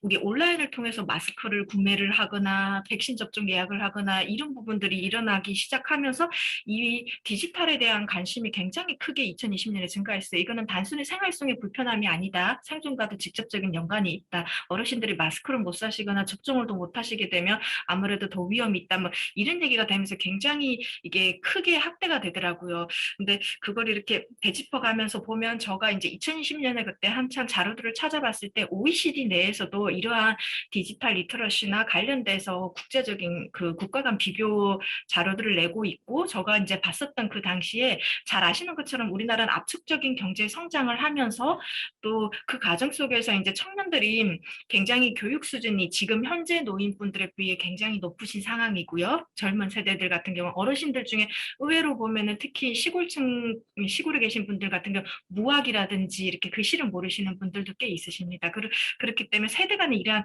우리 온라인을 통해서 마스크를 구매를 하거나 백신 접종 예약을 하거나 이런 부분들이 일어나기 시작하면서 이 디지털에 대한 관심이 굉장히 크게 2020년에 증가했어요. 이거는 단순히 생활성의 불편함이 아니다. 생존과도 직접적인 연관이 있다. 어르신들이 마스크를 못 사시거나 접종을 또 못 하시게 되면 아무래도 더 위험이 있다. 이런 얘기가 되면서 굉장히 이게 크게 확대가 되더라고요. 근데 그걸 이렇게 되짚어가면서 보면 제가 이제 2020년에 그때 한참 자료들을 찾아봤을 때 OECD 내에서도 이러한 디지털 리터러시나 관련돼서 국제적인 그 국가 간 비교 자료들을 내고 있고 제가 이제 봤었던 그 당시에 잘 아시는 것처럼 우리나라는 압축적인 경제 성장을 하면서 또 그 과정 속에서 이제 청년들이 굉장히 교육 수준이 지금 현재 노인분들에 비해 굉장히 높으신 상황이고요. 젊은 세대들 같은 경우 어르신들 중에 의외로 보면은 특히 시골에 계신 분들 같은 경우 무학이라든지 이렇게 글씨를 모르시는 분들도 꽤 있으십니다. 그렇기 때문에 세대 간의 이러한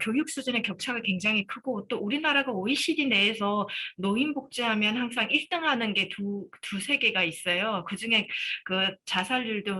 교육 수준의 격차가 굉장히 크고 또 우리나라가 OECD 내에서 노인 복지하면 항상 1등하는 게 두세 개가 있어요. 그중에 그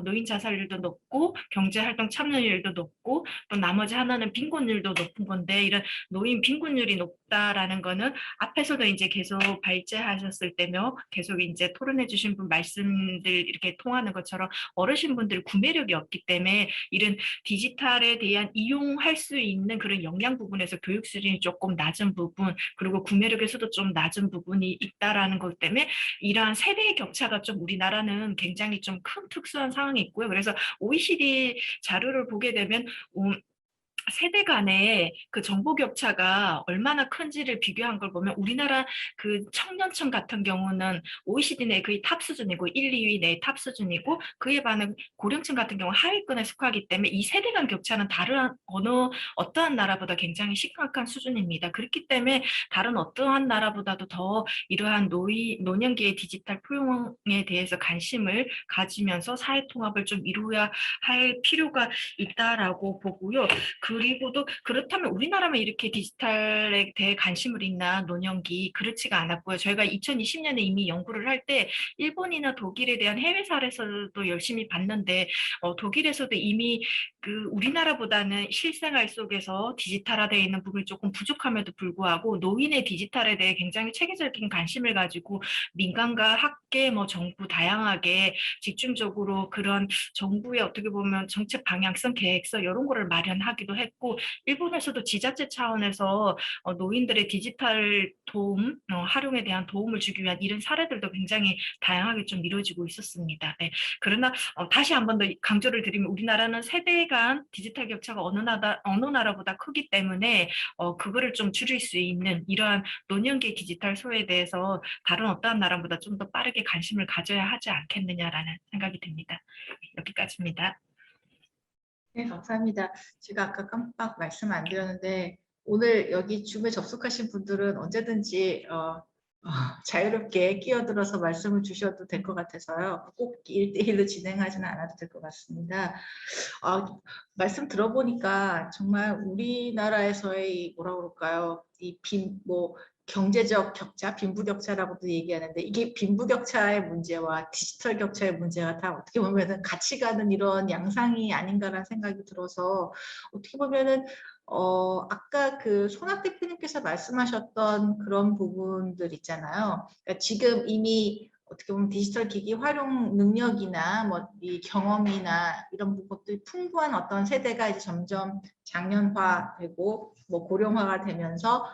노인 자살률도 높고 경제활동 참여율도 높고 또 나머지 하나는 빈곤율도 높은 건데 이런 노인 빈곤율이 높다라는 거는 앞에서도 이제 계속 발제하셨을 때며 계속 이제 토론해 주신 분 말씀들 이렇게 통하는 것처럼 어르신분들 구매력이 없기 때문에 이런 디지털에 대한 이용할 수 있는 그런 역량 부분에서 교육 수준이 조금 낮은 부분 그리고 구매력에서도 좀 낮은 부분이 있다라는 것 때문에 이러한 세대의 격차가 좀 우리나라는 굉장히 좀 큰 특수한 상황이 있고요. 그래서 OECD 자료를 보게 되면 세대 간의 그 정보 격차가 얼마나 큰지를 비교한 걸 보면 우리나라 그 청년층 같은 경우는 OECD 내 거의 탑 수준이고 1, 2위 내 탑 수준이고 그에 반해 고령층 같은 경우 하위권에 속하기 때문에 이 세대 간 격차는 다른 어떠한 나라보다 굉장히 심각한 수준입니다. 그렇기 때문에 다른 어떠한 나라보다도 더 이러한 노년기의 디지털 포용에 대해서 관심을 가지면서 사회 통합을 좀 이루어야 할 필요가 있다라고 보고요. 그리고도 그렇다면 우리나라만 이렇게 디지털에 대해 관심을 있나 노년기 그렇지가 않았고요. 저희가 2020년에 이미 연구를 할 때 일본이나 독일에 대한 해외 사례에서도 열심히 봤는데 독일에서도 이미 그 우리나라보다는 실생활 속에서 디지털화되어 있는 부분이 조금 부족함에도 불구하고 노인의 디지털에 대해 굉장히 체계적인 관심을 가지고 민간과 학계, 뭐 정부 다양하게 집중적으로 그런 정부의 어떻게 보면 정책 방향성, 계획서 이런 거를 마련하기도 했고 일본에서도 지자체 차원에서 노인들의 디지털 도움, 활용에 대한 도움을 주기 위한 이런 사례들도 굉장히 다양하게 좀 이루어지고 있었습니다. 네. 그러나 다시 한 번 더 강조를 드리면 우리나라는 세대 간 디지털 격차가 어느 나라보다 크기 때문에 그거를 좀 줄일 수 있는 이러한 노년기 디지털 소외에 대해서 다른 어떠한 나라보다 좀 더 빠르게 관심을 가져야 하지 않겠느냐라는 생각이 듭니다. 여기까지입니다. 네, 감사합니다. 제가 아까 깜빡 말씀 안 드렸는데 오늘 여기 줌에 접속하신 분들은 언제든지 자유롭게 끼어들어서 말씀을 주셔도 될 것 같아서요. 꼭 1대1로 진행하지는 않아도 될 것 같습니다. 말씀 들어보니까 정말 우리나라에서의 뭐라 그럴까요? 뭐 경제적 격차, 빈부격차라고도 얘기하는데 이게 빈부격차의 문제와 디지털 격차의 문제가 다 어떻게 보면은 같이 가는 이런 양상이 아닌가라는 생각이 들어서 어떻게 보면은 아까 그 손학 대표님께서 말씀하셨던 그런 부분들 있잖아요. 그러니까 지금 이미 어떻게 보면 디지털 기기 활용 능력이나 뭐 이 경험이나 이런 부분들이 풍부한 어떤 세대가 이제 점점 장년화되고 뭐 고령화가 되면서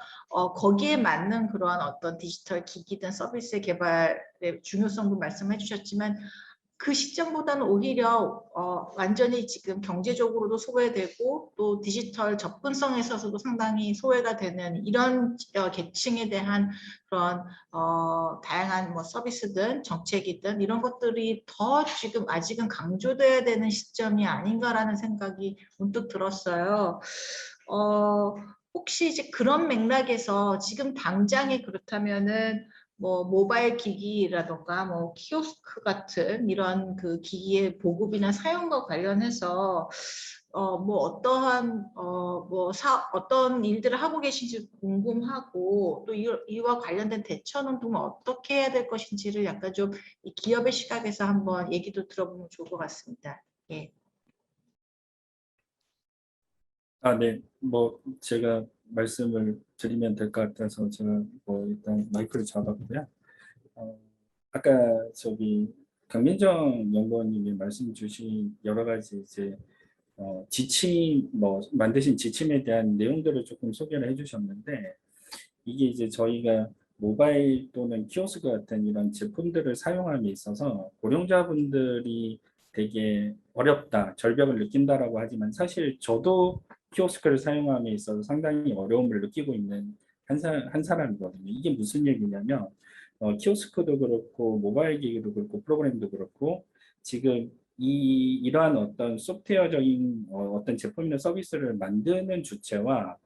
거기에 맞는 그런 어떤 디지털 기기든 서비스의 개발의 중요성도 말씀해 주셨지만 그 시점보다는 오히려 완전히 지금 경제적으로도 소외되고 또 디지털 접근성에 있어서도 상당히 소외가 되는 이런 계층에 대한 그런 다양한 뭐 서비스든 정책이든 이런 것들이 더 지금 아직은 강조돼야 되는 시점이 아닌가라는 생각이 문득 들었어요. 혹시 이제 그런 맥락에서 지금 당장에 그렇다면은 뭐 모바일 기기라던가 뭐 키오스크 같은 이런 그 기기의 보급이나 사용과 관련해서 뭐 어떠한 어떤 일들을 하고 계신지 궁금하고 또 이와 관련된 대처는 좀 어떻게 해야 될 것인지를 약간 좀 이 기업의 시각에서 한번 얘기도 들어보면 좋을 것 같습니다. 예. 네. 뭐 제가 말씀을 드리면 될 것 같아서 제가 뭐 일단 마이크를 잡았고요. 아까 저기 강민정 연구원님이 말씀 주신 여러 가지 이제 지침 뭐 만드신 지침에 대한 내용들을 조금 소개를 해주셨는데 이게 이제 저희가 모바일 또는 키오스크 같은 이런 제품들을 사용함에 있어서 고령자분들이 되게 어렵다, 절벽을 느낀다라고 하지만 사실 저도 키오스크를 사용함에 있어서 상당히 어려움을 느끼고 있는 한 사람이거든요. 이게 무슨 얘기냐면 키오스크도 그렇고 모바일 기기도 그렇고 프로그램도 그렇고 지금 이러한 어떤 소프트웨어적인 어떤 제품이나 서비스를 만드는 주체와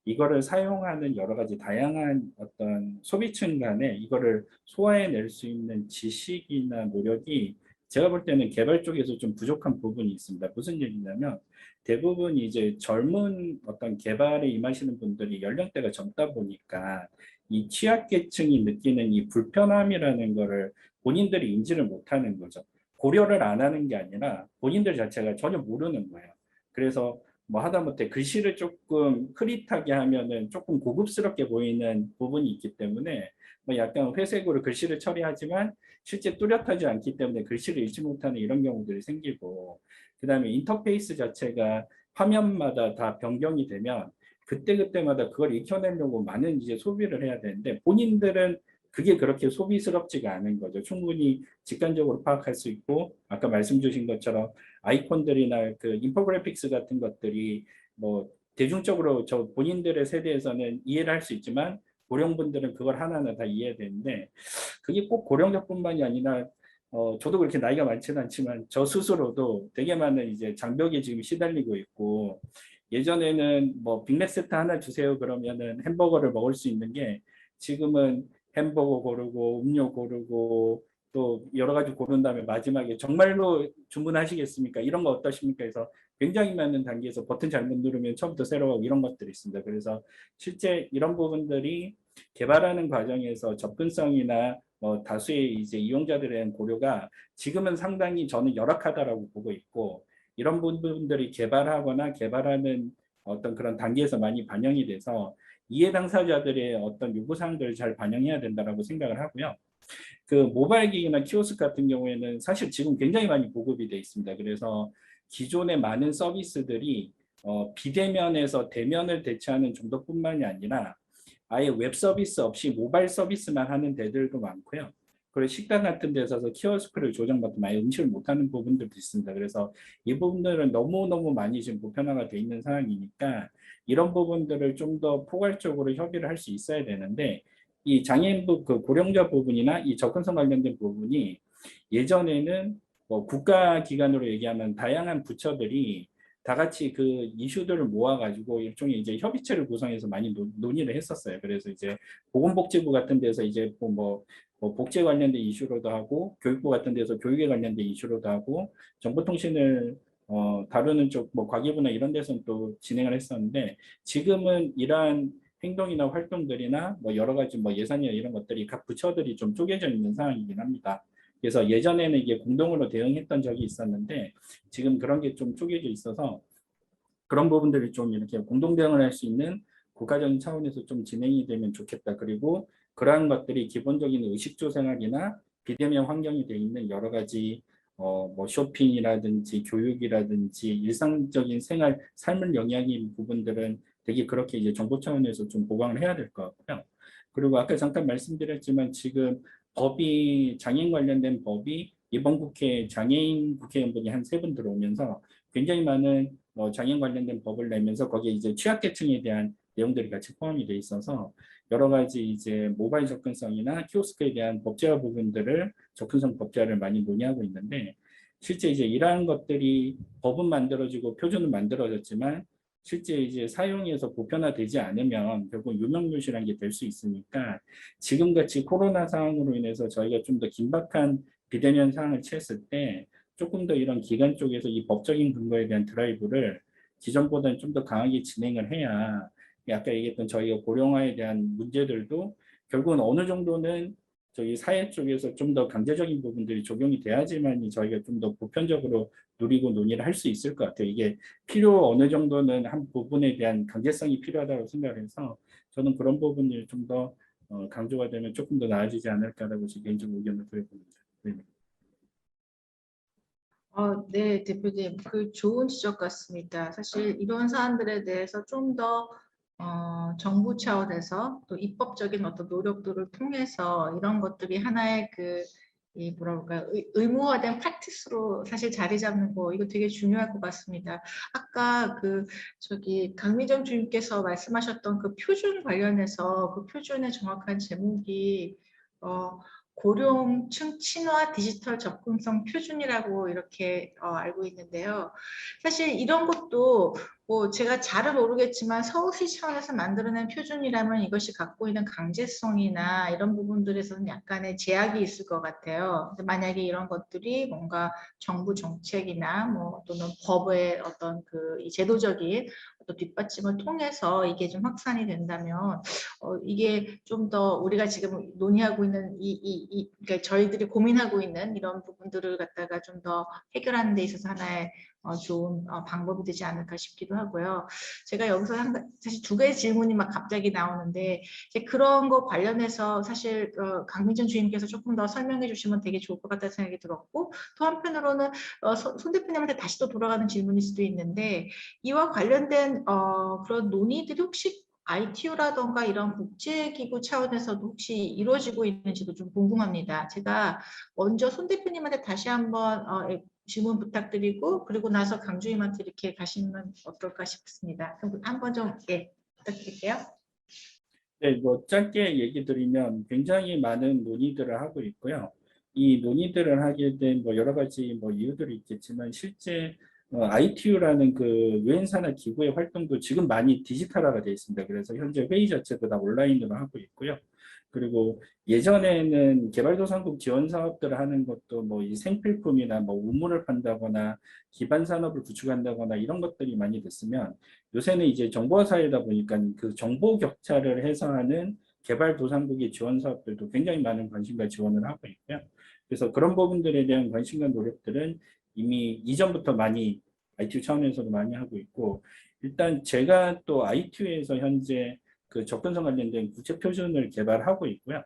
이거를 사용하는 여러 가지 다양한 어떤 소비층 간에 이거를 소화해낼 수 있는 지식이나 노력이 제가 볼 때는 개발 쪽에서 좀 부족한 부분이 있습니다. 무슨 얘기냐면 대부분 이제 젊은 어떤 개발에 임하시는 분들이 연령대가 젊다 보니까 이 취약계층이 느끼는 이 불편함이라는 거를 본인들이 인지를 못하는 거죠. 고려를 안 하는 게 아니라 본인들 자체가 전혀 모르는 거예요. 그래서 뭐 하다못해 글씨를 조금 흐릿하게 하면은 조금 고급스럽게 보이는 부분이 있기 때문에 뭐 약간 회색으로 글씨를 처리하지만 실제 뚜렷하지 않기 때문에 글씨를 읽지 못하는 이런 경우들이 생기고 그다음에 인터페이스 자체가 화면마다 다 변경이 되면 그때그때마다 그걸 익혀내려고 많은 이제 소비를 해야 되는데 본인들은 그게 그렇게 소비스럽지가 않은 거죠. 충분히 직관적으로 파악할 수 있고 아까 말씀 주신 것처럼 아이콘들이나 그 인포그래픽스 같은 것들이 뭐 대중적으로 저 본인들의 세대에서는 이해를 할 수 있지만 고령분들은 그걸 하나하나 다 이해되는데 그게 꼭 고령자뿐만이 아니라 저도 그렇게 나이가 많지는 않지만 저 스스로도 되게 많은 이제 장벽에 지금 시달리고 있고 예전에는 뭐 빅맥 세트 하나 주세요 그러면은 햄버거를 먹을 수 있는 게 지금은 햄버거 고르고 음료 고르고 또 여러 가지 고른 다음에 마지막에 정말로 주문하시겠습니까? 이런 거 어떠십니까? 해서 굉장히 많은 단계에서 버튼 잘못 누르면 처음부터 새로 가고 이런 것들이 있습니다. 그래서 실제 이런 부분들이 개발하는 과정에서 접근성이나 다수의 이제 이용자들에 대한 고려가 지금은 상당히 저는 열악하다라고 보고 있고 이런 부분들이 개발하거나 개발하는 어떤 그런 단계에서 많이 반영이 돼서 이해 당사자들의 어떤 요구사항들을 잘 반영해야 된다라고 생각을 하고요. 그 모바일 기기나 키오스크 같은 경우에는 사실 지금 굉장히 많이 보급이 돼 있습니다. 그래서 기존의 많은 서비스들이 비대면에서 대면을 대체하는 정도뿐만이 아니라 아예 웹 서비스 없이 모바일 서비스만 하는 데들도 많고요. 그리고 식당 같은 데서 키오스크를 조정받고 아예 음식을 못하는 부분들도 있습니다. 그래서 이 부분들은 너무너무 많이 지금 보편화가 돼 있는 상황이니까 이런 부분들을 좀 더 포괄적으로 협의를 할 수 있어야 되는데 이 장애인부 그 고령자 부분이나 이 접근성 관련된 부분이 예전에는 뭐 국가기관으로 얘기하면 다양한 부처들이 다 같이 그 이슈들을 모아가지고 일종의 이제 협의체를 구성해서 많이 논의를 했었어요. 그래서 이제 보건복지부 같은 데서 이제 뭐 복지에 관련된 이슈로도 하고 교육부 같은 데서 교육에 관련된 이슈로도 하고 정보통신을 다루는 쪽 뭐 과기부나 이런 데서는 또 진행을 했었는데 지금은 이러한 행동이나 활동들이나 뭐 여러 가지 뭐 예산이나 이런 것들이 각 부처들이 좀 쪼개져 있는 상황이긴 합니다. 그래서 예전에는 이게 공동으로 대응했던 적이 있었는데 지금 그런 게 좀 쪼개져 있어서 그런 부분들이 좀 이렇게 공동 대응을 할 수 있는 국가적인 차원에서 좀 진행이 되면 좋겠다. 그리고 그러한 것들이 기본적인 의식주 생활이나 비대면 환경이 돼 있는 여러 가지 뭐 쇼핑이라든지 교육이라든지 일상적인 생활 삶을 영향인 부분들은 되게 그렇게 이제 정보 차원에서 좀 보강을 해야 될 것 같고요. 그리고 아까 잠깐 말씀드렸지만 지금 법이 장애인 관련된 법이 이번 국회 장애인 국회의원분이 한 3분 들어오면서 굉장히 많은 장애인 관련된 법을 내면서 거기에 이제 취약계층에 대한 내용들이 같이 포함이 돼 있어서 여러 가지 이제 모바일 접근성이나 키오스크에 대한 법제화 부분들을 접근성 법제화를 많이 논의하고 있는데 실제 이제 이러한 것들이 법은 만들어지고 표준은 만들어졌지만 실제 이제 사용해서 보편화되지 않으면 결국 유명무실한 게 될 수 있으니까 지금같이 코로나 상황으로 인해서 저희가 좀 더 긴박한 비대면 상황을 취했을 때 조금 더 이런 기관 쪽에서 이 법적인 근거에 대한 드라이브를 기존보다는 좀 더 강하게 진행을 해야 아까 얘기했던 저희가 고령화에 대한 문제들도 결국은 어느 정도는 저희 사회 쪽에서 좀 더 강제적인 부분들이 적용이 돼야지만 저희가 좀 더 보편적으로 누리고 논의를 할 수 있을 것 같아요. 이게 필요 어느 정도는 한 부분에 대한 강제성이 필요하다고 생각해서 저는 그런 부분을 좀 더 강조가 되면 조금 더 나아지지 않을까라고 제 개인적인 의견을 드려봅니다. 네. 네, 대표님, 그 좋은 지적 같습니다. 사실 이런 사안들에 대해서 좀 더 정부 차원에서 또 입법적인 어떤 노력들을 통해서 이런 것들이 하나의 이 뭐라 그럴까요? 의무화된 프랙티스로 사실 자리 잡는 거 이거 되게 중요할 것 같습니다. 아까 강미정 주임께서 말씀하셨던 그 표준 관련해서 그 표준의 정확한 제목이 고령층 친화 디지털 접근성 표준이라고 이렇게 알고 있는데요. 사실 이런 것도 뭐 제가 잘은 모르겠지만 서울시 차원에서 만들어낸 표준이라면 이것이 갖고 있는 강제성이나 이런 부분들에서는 약간의 제약이 있을 것 같아요. 만약에 이런 것들이 뭔가 정부 정책이나 뭐 또는 법의 어떤 이 제도적인 어떤 뒷받침을 통해서 이게 좀 확산이 된다면 이게 좀 더 우리가 지금 논의하고 있는 그러니까 저희들이 고민하고 있는 이런 부분들을 갖다가 좀 더 해결하는 데 있어서 하나의 좋은 방법이 되지 않을까 싶기도 하고요. 제가 여기서 사실 2개의 질문이 막 갑자기 나오는데 이제 그런 거 관련해서 사실 강민정 주임께서 조금 더 설명해 주시면 되게 좋을 것 같다는 생각이 들었고 또 한편으로는 손 대표님한테 다시 또 돌아가는 질문일 수도 있는데 이와 관련된 그런 논의들이 혹시 ITU라던가 이런 국제기구 차원에서도 혹시 이루어지고 있는지도 좀 궁금합니다. 제가 먼저 손 대표님한테 다시 한번 질문 부탁드리고 그리고 나서 강주임한테 이렇게 가시면 어떨까 싶습니다. 그럼 한번 좀 부탁드릴게요. 네, 뭐 짧게 얘기 드리면 굉장히 많은 논의들을 하고 있고요. 이 논의들을 하게 된 뭐 여러 가지 뭐 이유들이 있겠지만 실제 ITU라는 그 유엔산하 기구의 활동도 지금 많이 디지털화가 되어 있습니다. 그래서 현재 회의 자체도 다 온라인으로 하고 있고요. 그리고 예전에는 개발도상국 지원 사업들을 하는 것도 뭐 이 생필품이나 뭐 우물을 판다거나 기반 산업을 구축한다거나 이런 것들이 많이 됐으면 요새는 이제 정보화 사회다 보니까 그 정보 격차를 해소하는 개발도상국의 지원 사업들도 굉장히 많은 관심과 지원을 하고 있고요. 그래서 그런 부분들에 대한 관심과 노력들은 이미 이전부터 많이 ITU 차원에서도 많이 하고 있고, 일단 제가 또 ITU에서 현재 그 접근성 관련된 국제 표준을 개발하고 있고요.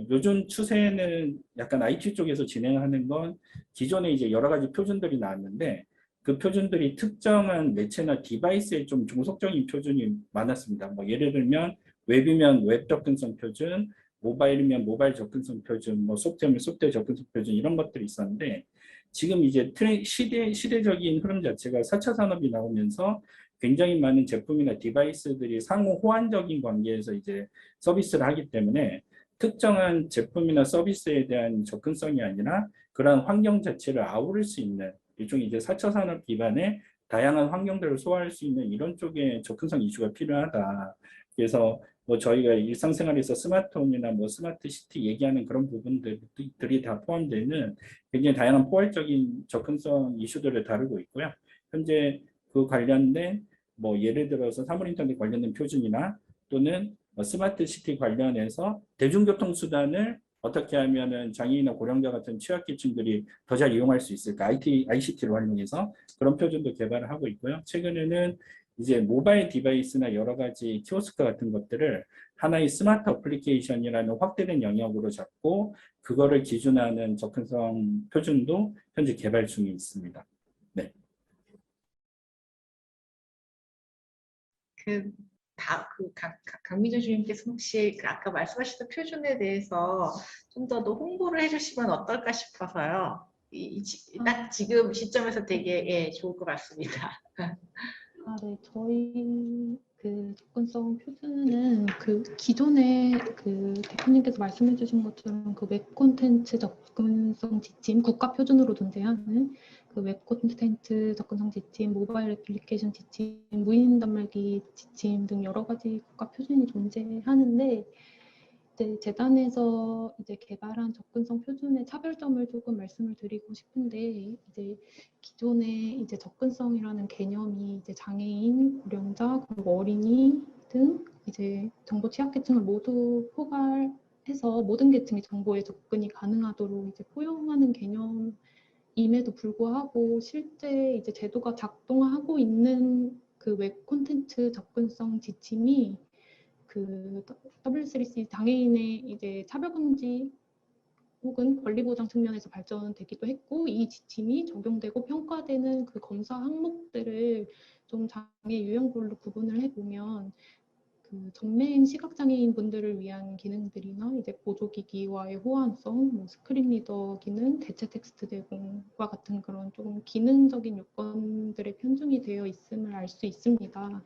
요즘 추세는 약간 ITU 쪽에서 진행하는 건 기존에 이제 여러 가지 표준들이 나왔는데 그 표준들이 특정한 매체나 디바이스에 좀 종속적인 표준이 많았습니다. 뭐 예를 들면 웹이면 웹 접근성 표준, 모바일이면 모바일 접근성 표준, 뭐 소프트웨어면 소프트웨어 접근성 표준 이런 것들이 있었는데 지금 이제 시대적인 흐름 자체가 4차 산업이 나오면서 굉장히 많은 제품이나 디바이스들이 상호 호환적인 관계에서 이제 서비스를 하기 때문에 특정한 제품이나 서비스에 대한 접근성이 아니라 그러한 환경 자체를 아우를 수 있는 일종의 이제 4차 산업 기반의 다양한 환경들을 소화할 수 있는 이런 쪽의 접근성 이슈가 필요하다. 그래서 뭐 저희가 일상생활에서 스마트홈이나 뭐 스마트 시티 얘기하는 그런 부분들이 다 포함되는 굉장히 다양한 포괄적인 접근성 이슈들을 다루고 있고요. 현재 그 관련된 뭐 예를 들어서 사물인터넷 관련된 표준이나 또는 스마트 시티 관련해서 대중교통 수단을 어떻게 하면은 장애인이나 고령자 같은 취약계층들이 더 잘 이용할 수 있을까? ICT를 활용해서 그런 표준도 개발을 하고 있고요. 최근에는 이제 모바일 디바이스나 여러 가지 키오스크 같은 것들을 하나의 스마트 어플리케이션이라는 확대된 영역으로 잡고 그거를 기준화하는 접근성 표준도 현재 개발 중에 있습니다. 네. 강미주 주임께서 혹시 아까 말씀하셨던 표준에 대해서 좀 더 홍보를 해주시면 어떨까 싶어서요. 딱 지금 시점에서 되게 좋을 것 같습니다. 네, 저희 그 접근성 표준은 그 기존에 그 대표님께서 말씀해주신 것처럼 그 웹 콘텐츠 접근성 지침 국가 표준으로 존재하는 그 웹 콘텐츠 접근성 지침, 모바일 애플리케이션 지침, 무인 단말기 지침 등 여러 가지 국가 표준이 존재하는데 이제 재단에서 이제 개발한 접근성 표준의 차별점을 조금 말씀을 드리고 싶은데 이제 기존에 이제 접근성이라는 개념이 이제 장애인, 고령자, 그리고 어린이 등 이제 정보 취약계층을 모두 포괄해서 모든 계층의 정보에 접근이 가능하도록 이제 포용하는 개념임에도 불구하고 실제 이제 제도가 작동하고 있는 그 웹 콘텐츠 접근성 지침이 그 W3C 장애인의 이제 차별금지 혹은 권리보장 측면에서 발전되기도 했고 이 지침이 적용되고 평가되는 그 검사 항목들을 좀 장애 유형별로 구분을 해보면 그 전매인 시각장애인 분들을 위한 기능들이나 이제 보조기기와의 호환성, 뭐 스크린 리더 기능, 대체 텍스트 제공과 같은 그런 좀 기능적인 요건들의 편중이 되어 있음을 알 수 있습니다.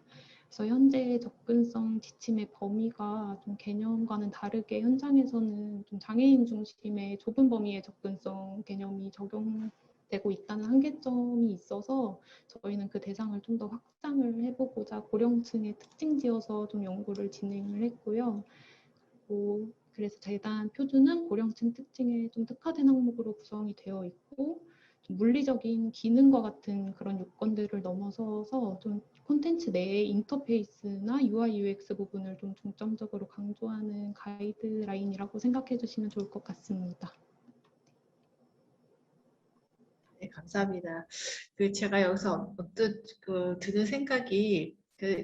그래서 현재 접근성 지침의 범위가 좀 개념과는 다르게 현장에서는 좀 장애인 중심의 좁은 범위의 접근성 개념이 적용되고 있다는 한계점이 있어서 저희는 그 대상을 좀 더 확장을 해보고자 고령층에 특징 지어서 좀 연구를 진행을 했고요. 그래서 재단 표준은 고령층 특징에 좀 특화된 항목으로 구성이 되어 있고 좀 물리적인 기능과 같은 그런 요건들을 넘어서서 좀 콘텐츠 내의 인터페이스나 UI, UX 부분을 좀 중점적으로 강조하는 가이드라인이라고 생각해 주시면 좋을 것 같습니다. 네, 감사합니다. 제가 여기서 드는 생각이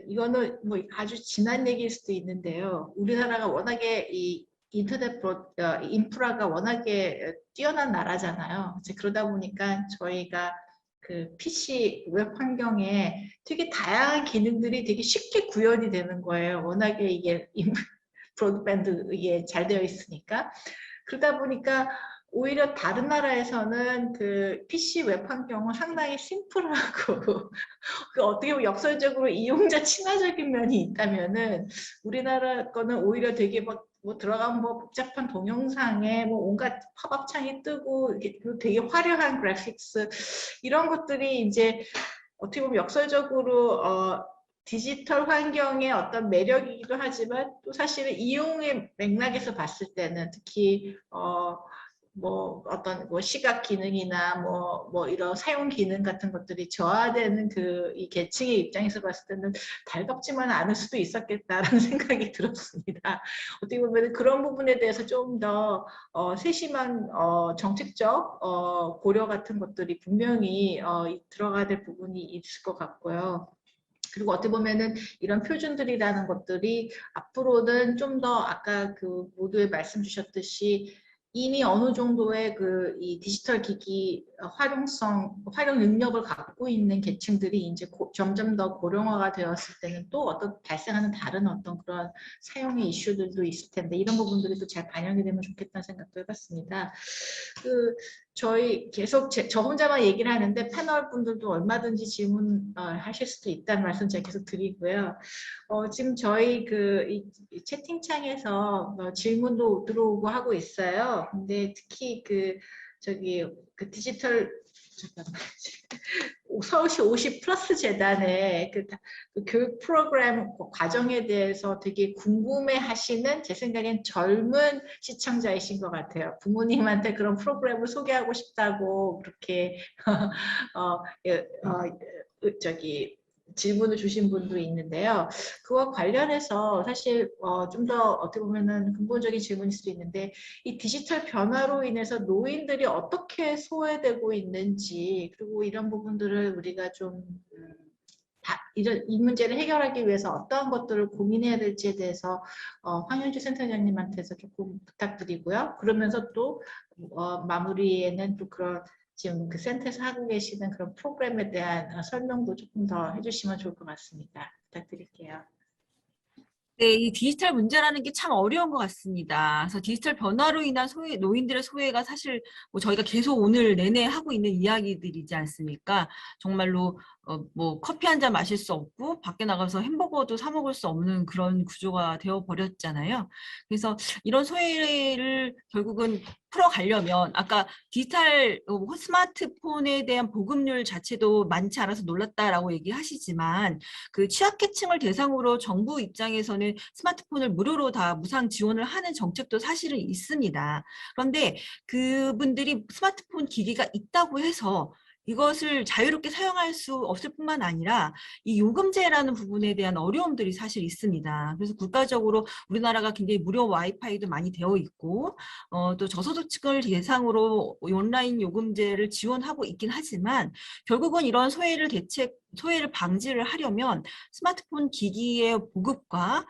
이거는 뭐 아주 지난 얘기일 수도 있는데요. 우리나라가 워낙에 이 인터넷 인프라가 워낙에 뛰어난 나라잖아요. 그러다 보니까 저희가 그 PC 웹 환경에 되게 다양한 기능들이 되게 쉽게 구현이 되는 거예요. 워낙에 이게 브로드밴드 이게 잘 되어 있으니까. 그러다 보니까 오히려 다른 나라에서는 그 PC 웹 환경은 상당히 심플하고 그 어떻게 보면 역설적으로 이용자 친화적인 면이 있다면은 우리나라 거는 오히려 되게 뭐 들어가면 뭐 복잡한 동영상에 뭐 온갖 팝업 창이 뜨고 이렇게 되게 화려한 그래픽스 이런 것들이 이제 어떻게 보면 역설적으로 디지털 환경의 어떤 매력이기도 하지만 또 사실은 이용의 맥락에서 봤을 때는 특히 뭐 어떤 뭐 시각 기능이나 뭐 이런 사용 기능 같은 것들이 저하되는 그 이 계층의 입장에서 봤을 때는 달갑지만 않을 수도 있었겠다라는 생각이 들었습니다. 어떻게 보면 그런 부분에 대해서 좀 더 세심한 정책적 고려 같은 것들이 분명히 들어가야 될 부분이 있을 것 같고요. 그리고 어떻게 보면은 이런 표준들이라는 것들이 앞으로는 좀 더 아까 그 모두에 말씀 주셨듯이 이미 어느 정도의 그 이 디지털 기기 활용 능력을 갖고 있는 계층들이 이제 점점 더 고령화가 되었을 때는 또 어떤 발생하는 다른 어떤 그런 사용의 이슈들도 있을 텐데 이런 부분들이 또 잘 반영이 되면 좋겠다는 생각도 해봤습니다. 저희 계속 저 혼자만 얘기를 하는데 패널 분들도 얼마든지 질문하실 수도 있다는 말씀 제가 계속 드리고요. 지금 저희 이 채팅창에서 질문도 들어오고 하고 있어요. 근데 특히 그 디지털 잠깐만. 서울시 50 플러스 재단의 그 교육 프로그램 과정에 대해서 되게 궁금해 하시는 제 생각엔 젊은 시청자이신 것 같아요. 부모님한테 그런 프로그램을 소개하고 싶다고 그렇게 질문을 주신 분도 있는데요. 그와 관련해서 사실 좀 더 어떻게 보면은 근본적인 질문일 수도 있는데 이 디지털 변화로 인해서 노인들이 어떻게 소외되고 있는지 그리고 이런 부분들을 우리가 좀 이 문제를 해결하기 위해서 어떠한 것들을 고민해야 될지에 대해서 황현주 센터장님한테서 조금 부탁드리고요. 그러면서 또 마무리에는 또 그런 지금 그 센터에서 하고 계시는 그런 프로그램에 대한 설명도 조금 더 해주시면 좋을 것 같습니다. 부탁드릴게요. 네, 이 디지털 문제라는 게 참 어려운 것 같습니다. 그래서 디지털 변화로 인한 노인들의 소외가 사실 뭐 저희가 계속 오늘 내내 하고 있는 이야기들이지 않습니까? 정말로 뭐 커피 한 잔 마실 수 없고 밖에 나가서 햄버거도 사 먹을 수 없는 그런 구조가 되어 버렸잖아요. 그래서 이런 소외를 결국은 풀어가려면 아까 디지털 스마트폰에 대한 보급률 자체도 많지 않아서 놀랐다라고 얘기하시지만 그 취약계층을 대상으로 정부 입장에서는 스마트폰을 무료로 다 무상 지원을 하는 정책도 사실은 있습니다. 그런데 그분들이 스마트폰 기기가 있다고 해서 이것을 자유롭게 사용할 수 없을 뿐만 아니라 이 요금제라는 부분에 대한 어려움들이 사실 있습니다. 그래서 국가적으로 우리나라가 굉장히 무료 와이파이도 많이 되어 있고 또 저소득층을 대상으로 온라인 요금제를 지원하고 있긴 하지만 결국은 이런 소외를 방지를 하려면 스마트폰 기기의 보급과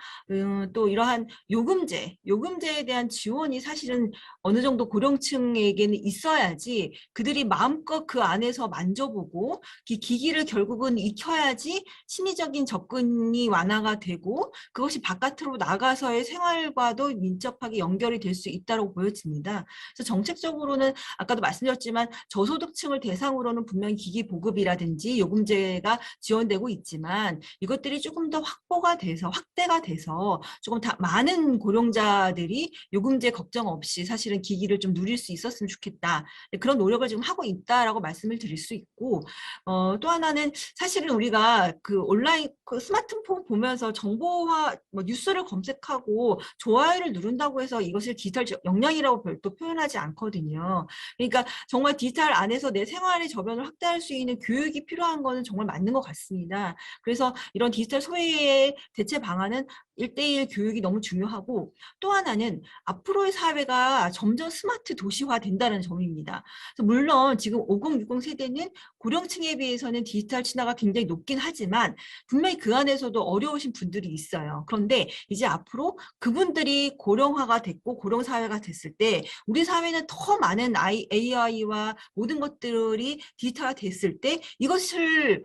또 이러한 요금제에 대한 지원이 사실은 어느 정도 고령층에게는 있어야지 그들이 마음껏 그 안에서 만져보고 이 기기를 결국은 익혀야지 심리적인 접근이 완화가 되고 그것이 바깥으로 나가서의 생활과도 민첩하게 연결이 될 수 있다고 보여집니다. 그래서 정책적으로는 아까도 말씀드렸지만 저소득층을 대상으로는 분명히 기기 보급이라든지 요금제가 지원되고 있지만 이것들이 조금 더 확대가 돼서 조금 다 많은 고령자들이 요금제 걱정 없이 사실은 기기를 좀 누릴 수 있었으면 좋겠다. 그런 노력을 지금 하고 있다라고 말씀을 드릴 수 있고 또 하나는 사실은 우리가 그 온라인 그 스마트폰 보면서 정보화 뭐 뉴스를 검색하고 좋아요를 누른다고 해서 이것을 디지털 역량이라고 별도 표현하지 않거든요. 그러니까 정말 디지털 안에서 내 생활의 저변을 확대할 수 있는 교육이 필요한 거는 정말 맞는 것 같습니다. 그래서 이런 디지털 소외의 대체 방안은 1:1 교육이 너무 중요하고 또 하나는 앞으로의 사회가 점점 스마트 도시화 된다는 점입니다. 물론 지금 50, 60 세대 세대는 고령층에 비해서는 디지털 친화가 굉장히 높긴 하지만 분명히 그 안에서도 어려우신 분들이 있어요. 그런데 이제 앞으로 그분들이 고령화가 됐고 고령 사회가 됐을 때 우리 사회는 더 많은 AI와 모든 것들이 디지털화 됐을 때 이것을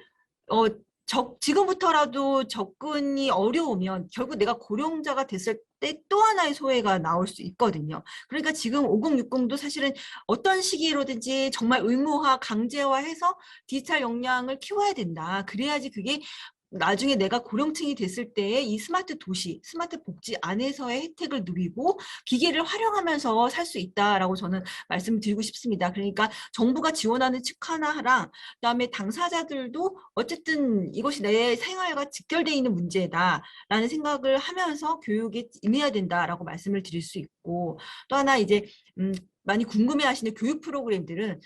지금부터라도 접근이 어려우면 결국 내가 고령자가 됐을 때 또 하나의 소외가 나올 수 있거든요. 그러니까 지금 5060도 사실은 어떤 시기로든지 정말 의무화, 강제화해서 디지털 역량을 키워야 된다. 그래야지 그게 나중에 내가 고령층이 됐을 때에 이 스마트 도시, 스마트 복지 안에서의 혜택을 누리고 기계를 활용하면서 살 수 있다라고 저는 말씀드리고 싶습니다. 그러니까 정부가 지원하는 측 하나랑 그다음에 당사자들도 어쨌든 이것이 내 생활과 직결되어 있는 문제다라는 생각을 하면서 교육에 임해야 된다라고 말씀을 드릴 수 있고 또 하나 이제 많이 궁금해하시는 교육 프로그램들은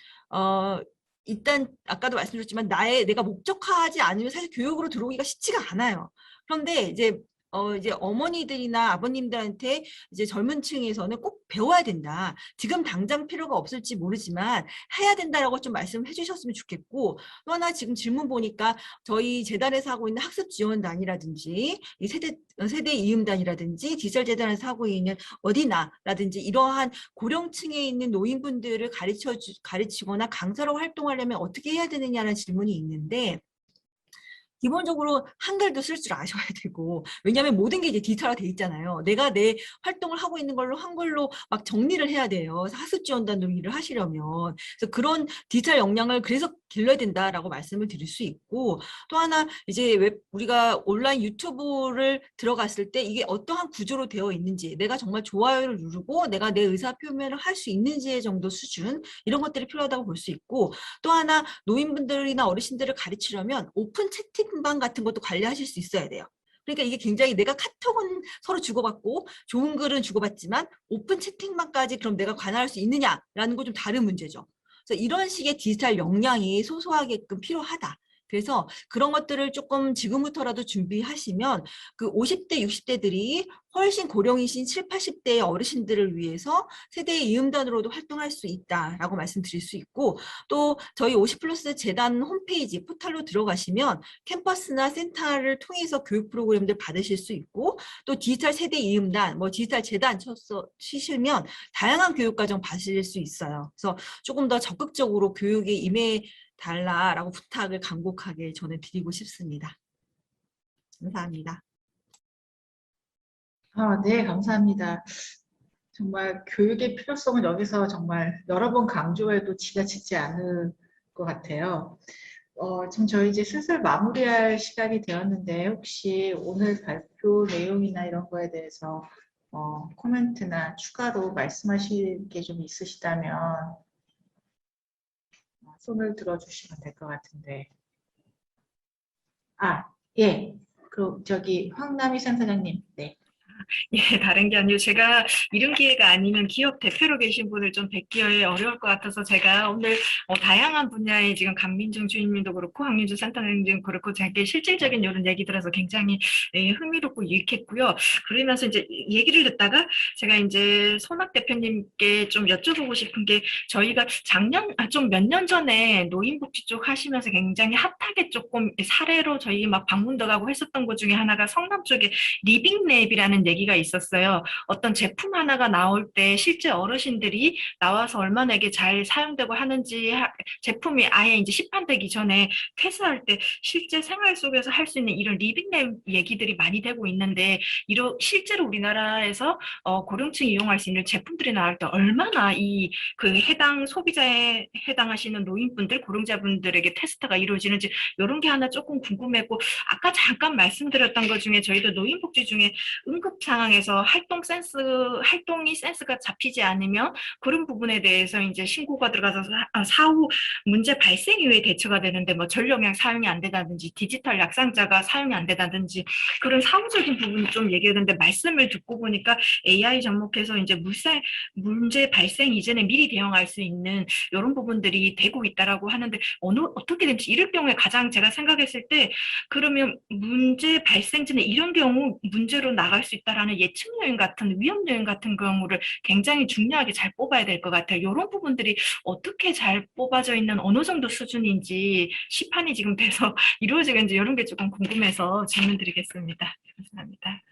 일단 아까도 말씀드렸지만 내가 목적화하지 않으면 사실 교육으로 들어오기가 쉽지가 않아요. 그런데 이제 어머니들이나 아버님들한테 이제 젊은 층에서는 꼭 배워야 된다. 지금 당장 필요가 없을지 모르지만 해야 된다라고 좀 말씀해 주셨으면 좋겠고 또 하나 지금 질문 보니까 저희 재단에서 하고 있는 학습 지원단이라든지 이 세대 이음단이라든지 디지털 재단에서 하고 있는 어디나라든지 이러한 고령층에 있는 노인분들을 가르치거나 강사로 활동하려면 어떻게 해야 되느냐는 질문이 있는데 기본적으로 한글도 쓸 줄 아셔야 되고 왜냐하면 모든 게 이제 디지털화 돼 있잖아요. 내가 내 활동을 하고 있는 걸로 한글로 막 정리를 해야 돼요. 학습 지원단으로 일을 하시려면 그래서 그런 디지털 역량을 그래서 길러야 된다라고 말씀을 드릴 수 있고 또 하나 이제 우리가 온라인 유튜브를 들어갔을 때 이게 어떠한 구조로 되어 있는지 내가 정말 좋아요를 누르고 내가 내 의사 표현을 할 수 있는지의 정도 수준 이런 것들이 필요하다고 볼 수 있고 또 하나 노인분들이나 어르신들을 가르치려면 오픈 채팅방 같은 것도 관리하실 수 있어야 돼요. 그러니까 이게 굉장히 내가 카톡은 서로 주고받고 좋은 글은 주고받지만 오픈 채팅방까지 그럼 내가 관할할 수 있느냐라는 건 좀 다른 문제죠. 그래서 이런 식의 디지털 역량이 소소하게끔 필요하다. 그래서 그런 것들을 조금 지금부터라도 준비하시면 그 50대, 60대들이 훨씬 고령이신 7, 80대의 어르신들을 위해서 세대의 이음단으로도 활동할 수 있다라고 말씀드릴 수 있고 또 저희 50플러스 재단 홈페이지 포털로 들어가시면 캠퍼스나 센터를 통해서 교육 프로그램들 받으실 수 있고 또 디지털 세대 이음단, 디지털 재단 치시면 다양한 교육과정 받으실 수 있어요. 그래서 조금 더 적극적으로 교육에 임해 달라라고 부탁을 간곡하게 저는 드리고 싶습니다. 감사합니다. 네, 감사합니다. 정말 교육의 필요성은 여기서 정말 여러 번 강조해도 지나치지 않을 것 같아요. 지금 저희 이제 슬슬 마무리할 시간이 되었는데 혹시 오늘 발표 내용이나 이런 거에 대해서 코멘트나 추가로 말씀하실 게 좀 있으시다면 손을 들어주시면 될 것 같은데. 예. 저기 황남희 센터장님. 네. 예, 다른 게 아니고 제가 이런 기회가 아니면 기업 대표로 계신 분을 좀 뵙기 어려울 것 같아서 제가 오늘 다양한 분야의 지금 강민중 주임님도 그렇고 황민주 센터장님도 그렇고 제게 실질적인 이런 얘기 들어서 굉장히 흥미롭고 유익했고요. 그러면서 이제 얘기를 듣다가 제가 이제 손학 대표님께 좀 여쭤보고 싶은 게 저희가 좀 몇 년 전에 노인복지 쪽 하시면서 굉장히 핫하게 조금 사례로 저희 막 방문도 가고 했었던 것 중에 하나가 성남 쪽에 리빙랩이라는 얘기가 있었어요. 어떤 제품 하나가 나올 때 실제 어르신들이 나와서 얼마나 이게 잘 사용되고 하는지 제품이 아예 이제 시판되기 전에 퇴사할 때 실제 생활 속에서 할 수 있는 이런 리빙랩 얘기들이 많이 되고 있는데 실제로 우리나라에서 고령층이 이용할 수 있는 제품들이 나올 때 얼마나 그 해당 소비자에 해당하시는 노인분들, 고령자분들에게 테스트가 이루어지는지 이런 게 하나 조금 궁금했고 아까 잠깐 말씀드렸던 것 중에 저희도 노인복지 중에 응급 상황에서 활동이 센스가 잡히지 않으면 그런 부분에 대해서 이제 신고가 들어가서 사후 문제 발생 이후에 대처가 되는데 전력량 사용이 안 되다든지 디지털 약상자가 사용이 안 되다든지 그런 사후적인 부분 좀 얘기했는데 말씀을 듣고 보니까 AI 접목해서 이제 문제 발생 이전에 미리 대응할 수 있는 이런 부분들이 되고 있다라고 하는데 어떻게 되는지 이럴 경우에 가장 제가 생각했을 때 그러면 문제 발생 전에 이런 경우 문제로 나갈 수 있다 발생할까라는 예측 요인 같은 위험 요인 같은 경우를 굉장히 중요하게 잘 뽑아야 될 것 같아요. 이런 부분들이 어떻게 잘 뽑아져 있는 어느 정도 수준인지 시판이 지금 돼서 이루어지는지 이런 게 조금 궁금해서 질문 드리겠습니다. 감사합니다.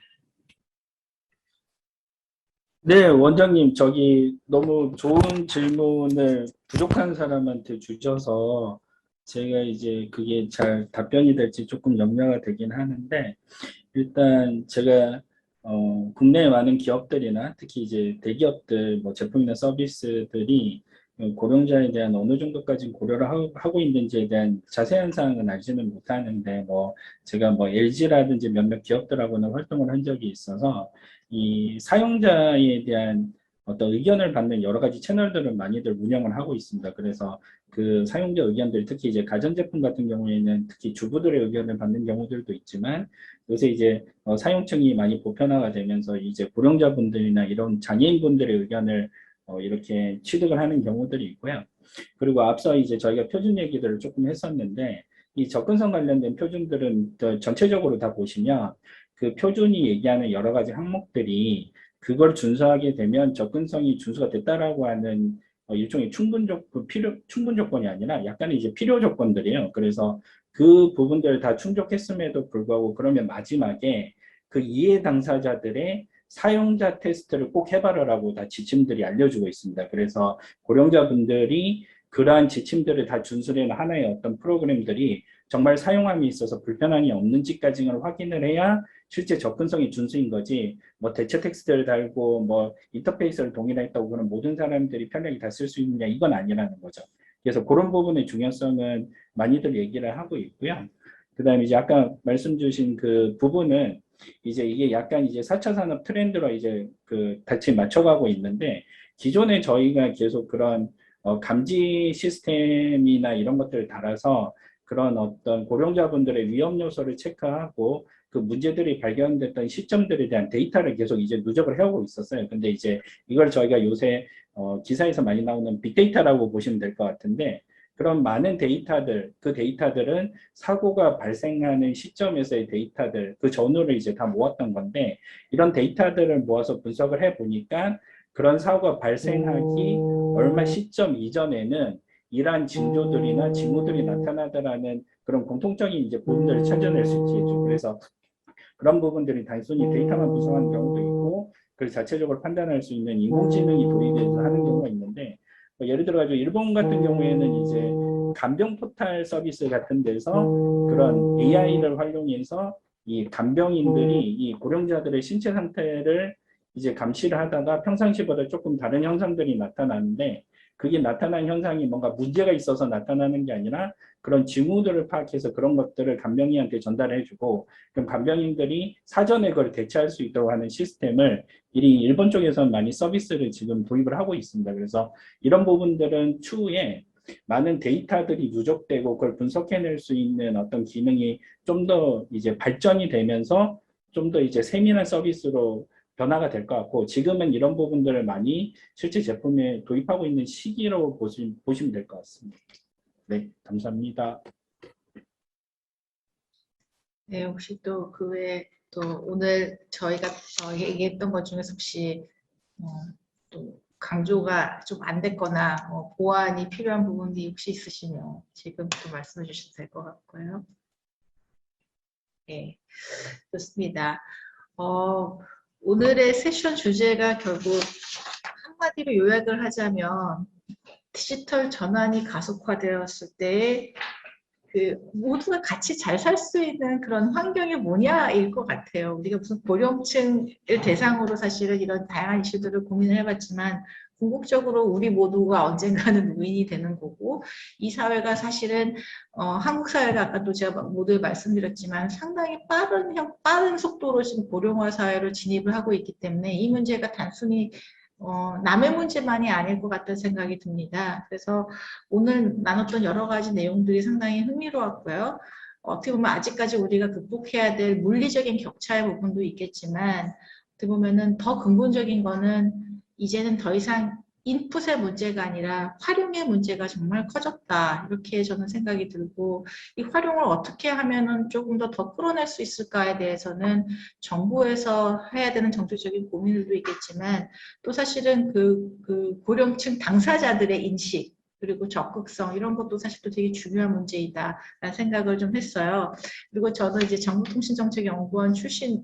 네, 원장님, 저기 너무 좋은 질문을 부족한 사람한테 주셔서 제가 이제 그게 잘 답변이 될지 조금 염려가 되긴 하는데, 일단 제가 국내의 많은 기업들이나 특히 이제 대기업들 뭐 제품이나 서비스들이 고령자에 대한 어느 정도까지 고려를 하고 있는지에 대한 자세한 사항은 알지는 못하는데 뭐 제가 뭐 LG라든지 몇몇 기업들하고는 활동을 한 적이 있어서 이 사용자에 대한 어떤 의견을 받는 여러 가지 채널들을 많이들 운영을 하고 있습니다. 그래서 그 사용자 의견들, 특히 이제 가전제품 같은 경우에는 특히 주부들의 의견을 받는 경우들도 있지만 요새 이제 사용층이 많이 보편화가 되면서 이제 고령자분들이나 이런 장애인분들의 의견을 이렇게 취득을 하는 경우들이 있고요. 그리고 앞서 이제 저희가 표준 얘기들을 조금 했었는데 이 접근성 관련된 표준들은 전체적으로 다 보시면 그 표준이 얘기하는 여러 가지 항목들이 그걸 준수하게 되면 접근성이 준수가 됐다라고 하는 일종의 충분 조건이 아니라 약간의 이제 필요 조건들이에요. 그래서 그 부분들을 다 충족했음에도 불구하고 그러면 마지막에 그 이해 당사자들의 사용자 테스트를 꼭 해봐라라고 다 지침들이 알려주고 있습니다. 그래서 고령자분들이 그러한 지침들을 다 준수하는 하나의 어떤 프로그램들이 정말 사용함에 있어서 불편함이 없는지까지는 확인을 해야 실제 접근성이 준수인 거지, 뭐 대체 텍스트를 달고 뭐 인터페이스를 동일했다고 그런 모든 사람들이 편하게 다 쓸 수 있느냐, 이건 아니라는 거죠. 그래서 그런 부분의 중요성은 많이들 얘기를 하고 있고요. 그 다음에 이제 아까 말씀 주신 그 부분은 이제 이게 약간 이제 4차 산업 트렌드로 이제 그 같이 맞춰가고 있는데, 기존에 저희가 계속 그런 감지 시스템이나 이런 것들을 달아서 그런 어떤 고령자분들의 위험 요소를 체크하고 그 문제들이 발견됐던 시점들에 대한 데이터를 계속 이제 누적을 해오고 있었어요. 근데 이제 이걸 저희가 요새 기사에서 많이 나오는 빅데이터라고 보시면 될 것 같은데, 그런 많은 데이터들, 그 데이터들은 사고가 발생하는 시점에서의 데이터들, 그 전후를 이제 다 모았던 건데, 이런 데이터들을 모아서 분석을 해보니까 그런 사고가 발생하기 얼마 시점 이전에는 이러한 징조들이나 징후들이 나타나더라는 그런 공통적인 이제 부분들을 찾아낼 수 있겠죠. 그래서 그런 부분들이 단순히 데이터만 분석하는 경우도 있고, 그걸 자체적으로 판단할 수 있는 인공지능이 도입돼서 하는 경우가 있는데, 예를 들어 가지고 일본 같은 경우에는 이제 간병 포탈 서비스 같은 데서 그런 AI를 활용해서 이 간병인들이 이 고령자들의 신체 상태를 이제 감시를 하다가 평상시보다 조금 다른 현상들이 나타나는데, 그게 나타난 현상이 뭔가 문제가 있어서 나타나는 게 아니라 그런 징후들을 파악해서 그런 것들을 간병인한테 전달해주고, 그럼 간병인들이 사전에 그걸 대처할 수 있도록 하는 시스템을 이 일본 쪽에서 많이 서비스를 지금 도입을 하고 있습니다. 그래서 이런 부분들은 추후에 많은 데이터들이 누적되고 그걸 분석해낼 수 있는 어떤 기능이 좀 더 이제 발전이 되면서 좀 더 이제 세밀한 서비스로 변화가 될 것 같고, 지금은 이런 부분들을 많이 실제 제품에 도입하고 있는 시기로 보시면 될 것 같습니다. 네, 감사합니다. 네, 혹시 또 그 외에 또 오늘 저희가 얘기했던 것 중에서 혹시 또 강조가 좀 안 됐거나 보완이 필요한 부분이 혹시 있으시면 지금 또 말씀해 주셔도 될 것 같고요. 네, 좋습니다. 오늘의 세션 주제가 결국 한마디로 요약을 하자면 디지털 전환이 가속화되었을 때 그 모두가 같이 잘 살 수 있는 그런 환경이 뭐냐일 것 같아요. 우리가 무슨 고령층을 대상으로 사실은 이런 다양한 이슈들을 고민을 해봤지만 궁극적으로 우리 모두가 언젠가는 노인이 되는 거고, 이 사회가 사실은 한국 사회가 아까도 제가 모두 말씀드렸지만 상당히 빠른 속도로 지금 고령화 사회로 진입을 하고 있기 때문에 이 문제가 단순히 남의 문제만이 아닐 것 같다는 생각이 듭니다. 그래서 오늘 나눴던 여러 가지 내용들이 상당히 흥미로웠고요. 어떻게 보면 아직까지 우리가 극복해야 될 물리적인 격차의 부분도 있겠지만, 어떻게 보면은 더 근본적인 거는 이제는 더 이상 인풋의 문제가 아니라 활용의 문제가 정말 커졌다. 이렇게 저는 생각이 들고 이 활용을 어떻게 하면은 조금 더 끌어낼 수 있을까에 대해서는 정부에서 해야 되는 정책적인 고민들도 있겠지만 또 사실은 그 고령층 당사자들의 인식 그리고 적극성 이런 것도 사실 또 되게 중요한 문제이다라는 생각을 좀 했어요. 그리고 저는 이제 정보통신정책연구원 출신에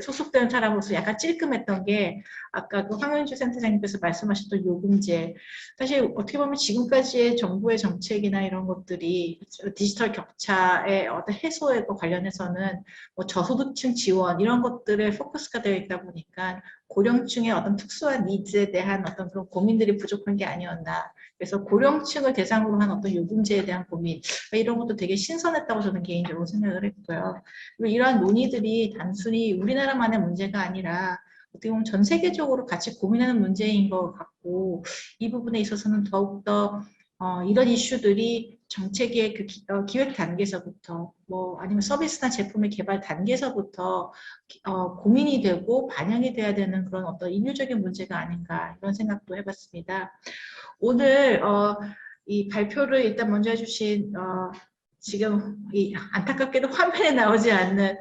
소속된 사람으로서 약간 찔끔했던 게 아까 그 황현주 센터장님께서 말씀하셨던 요금제 사실 어떻게 보면 지금까지의 정부의 정책이나 이런 것들이 디지털 격차의 어떤 해소에 관련해서는 뭐 저소득층 지원 이런 것들에 포커스가 되어 있다 보니까 고령층의 어떤 특수한 니즈에 대한 어떤 그런 고민들이 부족한 게 아니었나. 그래서 고령층을 대상으로 한 어떤 요금제에 대한 고민 이런 것도 되게 신선했다고 저는 개인적으로 생각을 했고요. 그리고 이러한 논의들이 단순히 우리나라만의 문제가 아니라 어떻게 보면 전 세계적으로 같이 고민하는 문제인 것 같고 이 부분에 있어서는 더욱더 이런 이슈들이 정책의 그 기획 단계에서부터 뭐 아니면 서비스나 제품의 개발 단계에서부터 고민이 되고 반영이 돼야 되는 그런 어떤 인류적인 문제가 아닌가 이런 생각도 해봤습니다. 오늘 이 발표를 일단 먼저 해주신 지금 이 안타깝게도 화면에 나오지 않는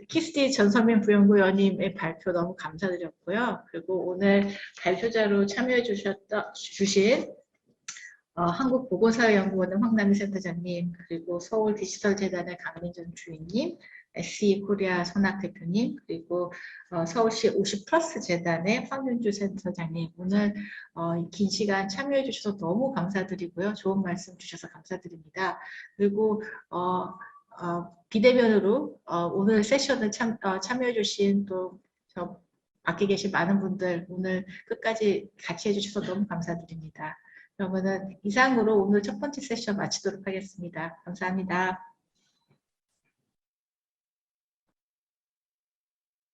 키스티 전선민 부연구위원님의 발표 너무 감사드렸고요. 그리고 오늘 발표자로 참여해 주신 한국보건사회연구원의 황남희 센터장님, 그리고 서울디지털재단의 강민정 주인님, SE코리아 손학 대표님, 그리고 서울시 50플러스 재단의 황윤주 센터장님, 오늘 긴 시간 참여해 주셔서 너무 감사드리고요. 좋은 말씀 주셔서 감사드립니다. 그리고 비대면으로 오늘 세션을 참여해 주신 또 밖에 계신 많은 분들 오늘 끝까지 같이 해주셔서 너무 감사드립니다. 그러면은 이상으로 오늘 첫 번째 세션 마치도록 하겠습니다. 감사합니다.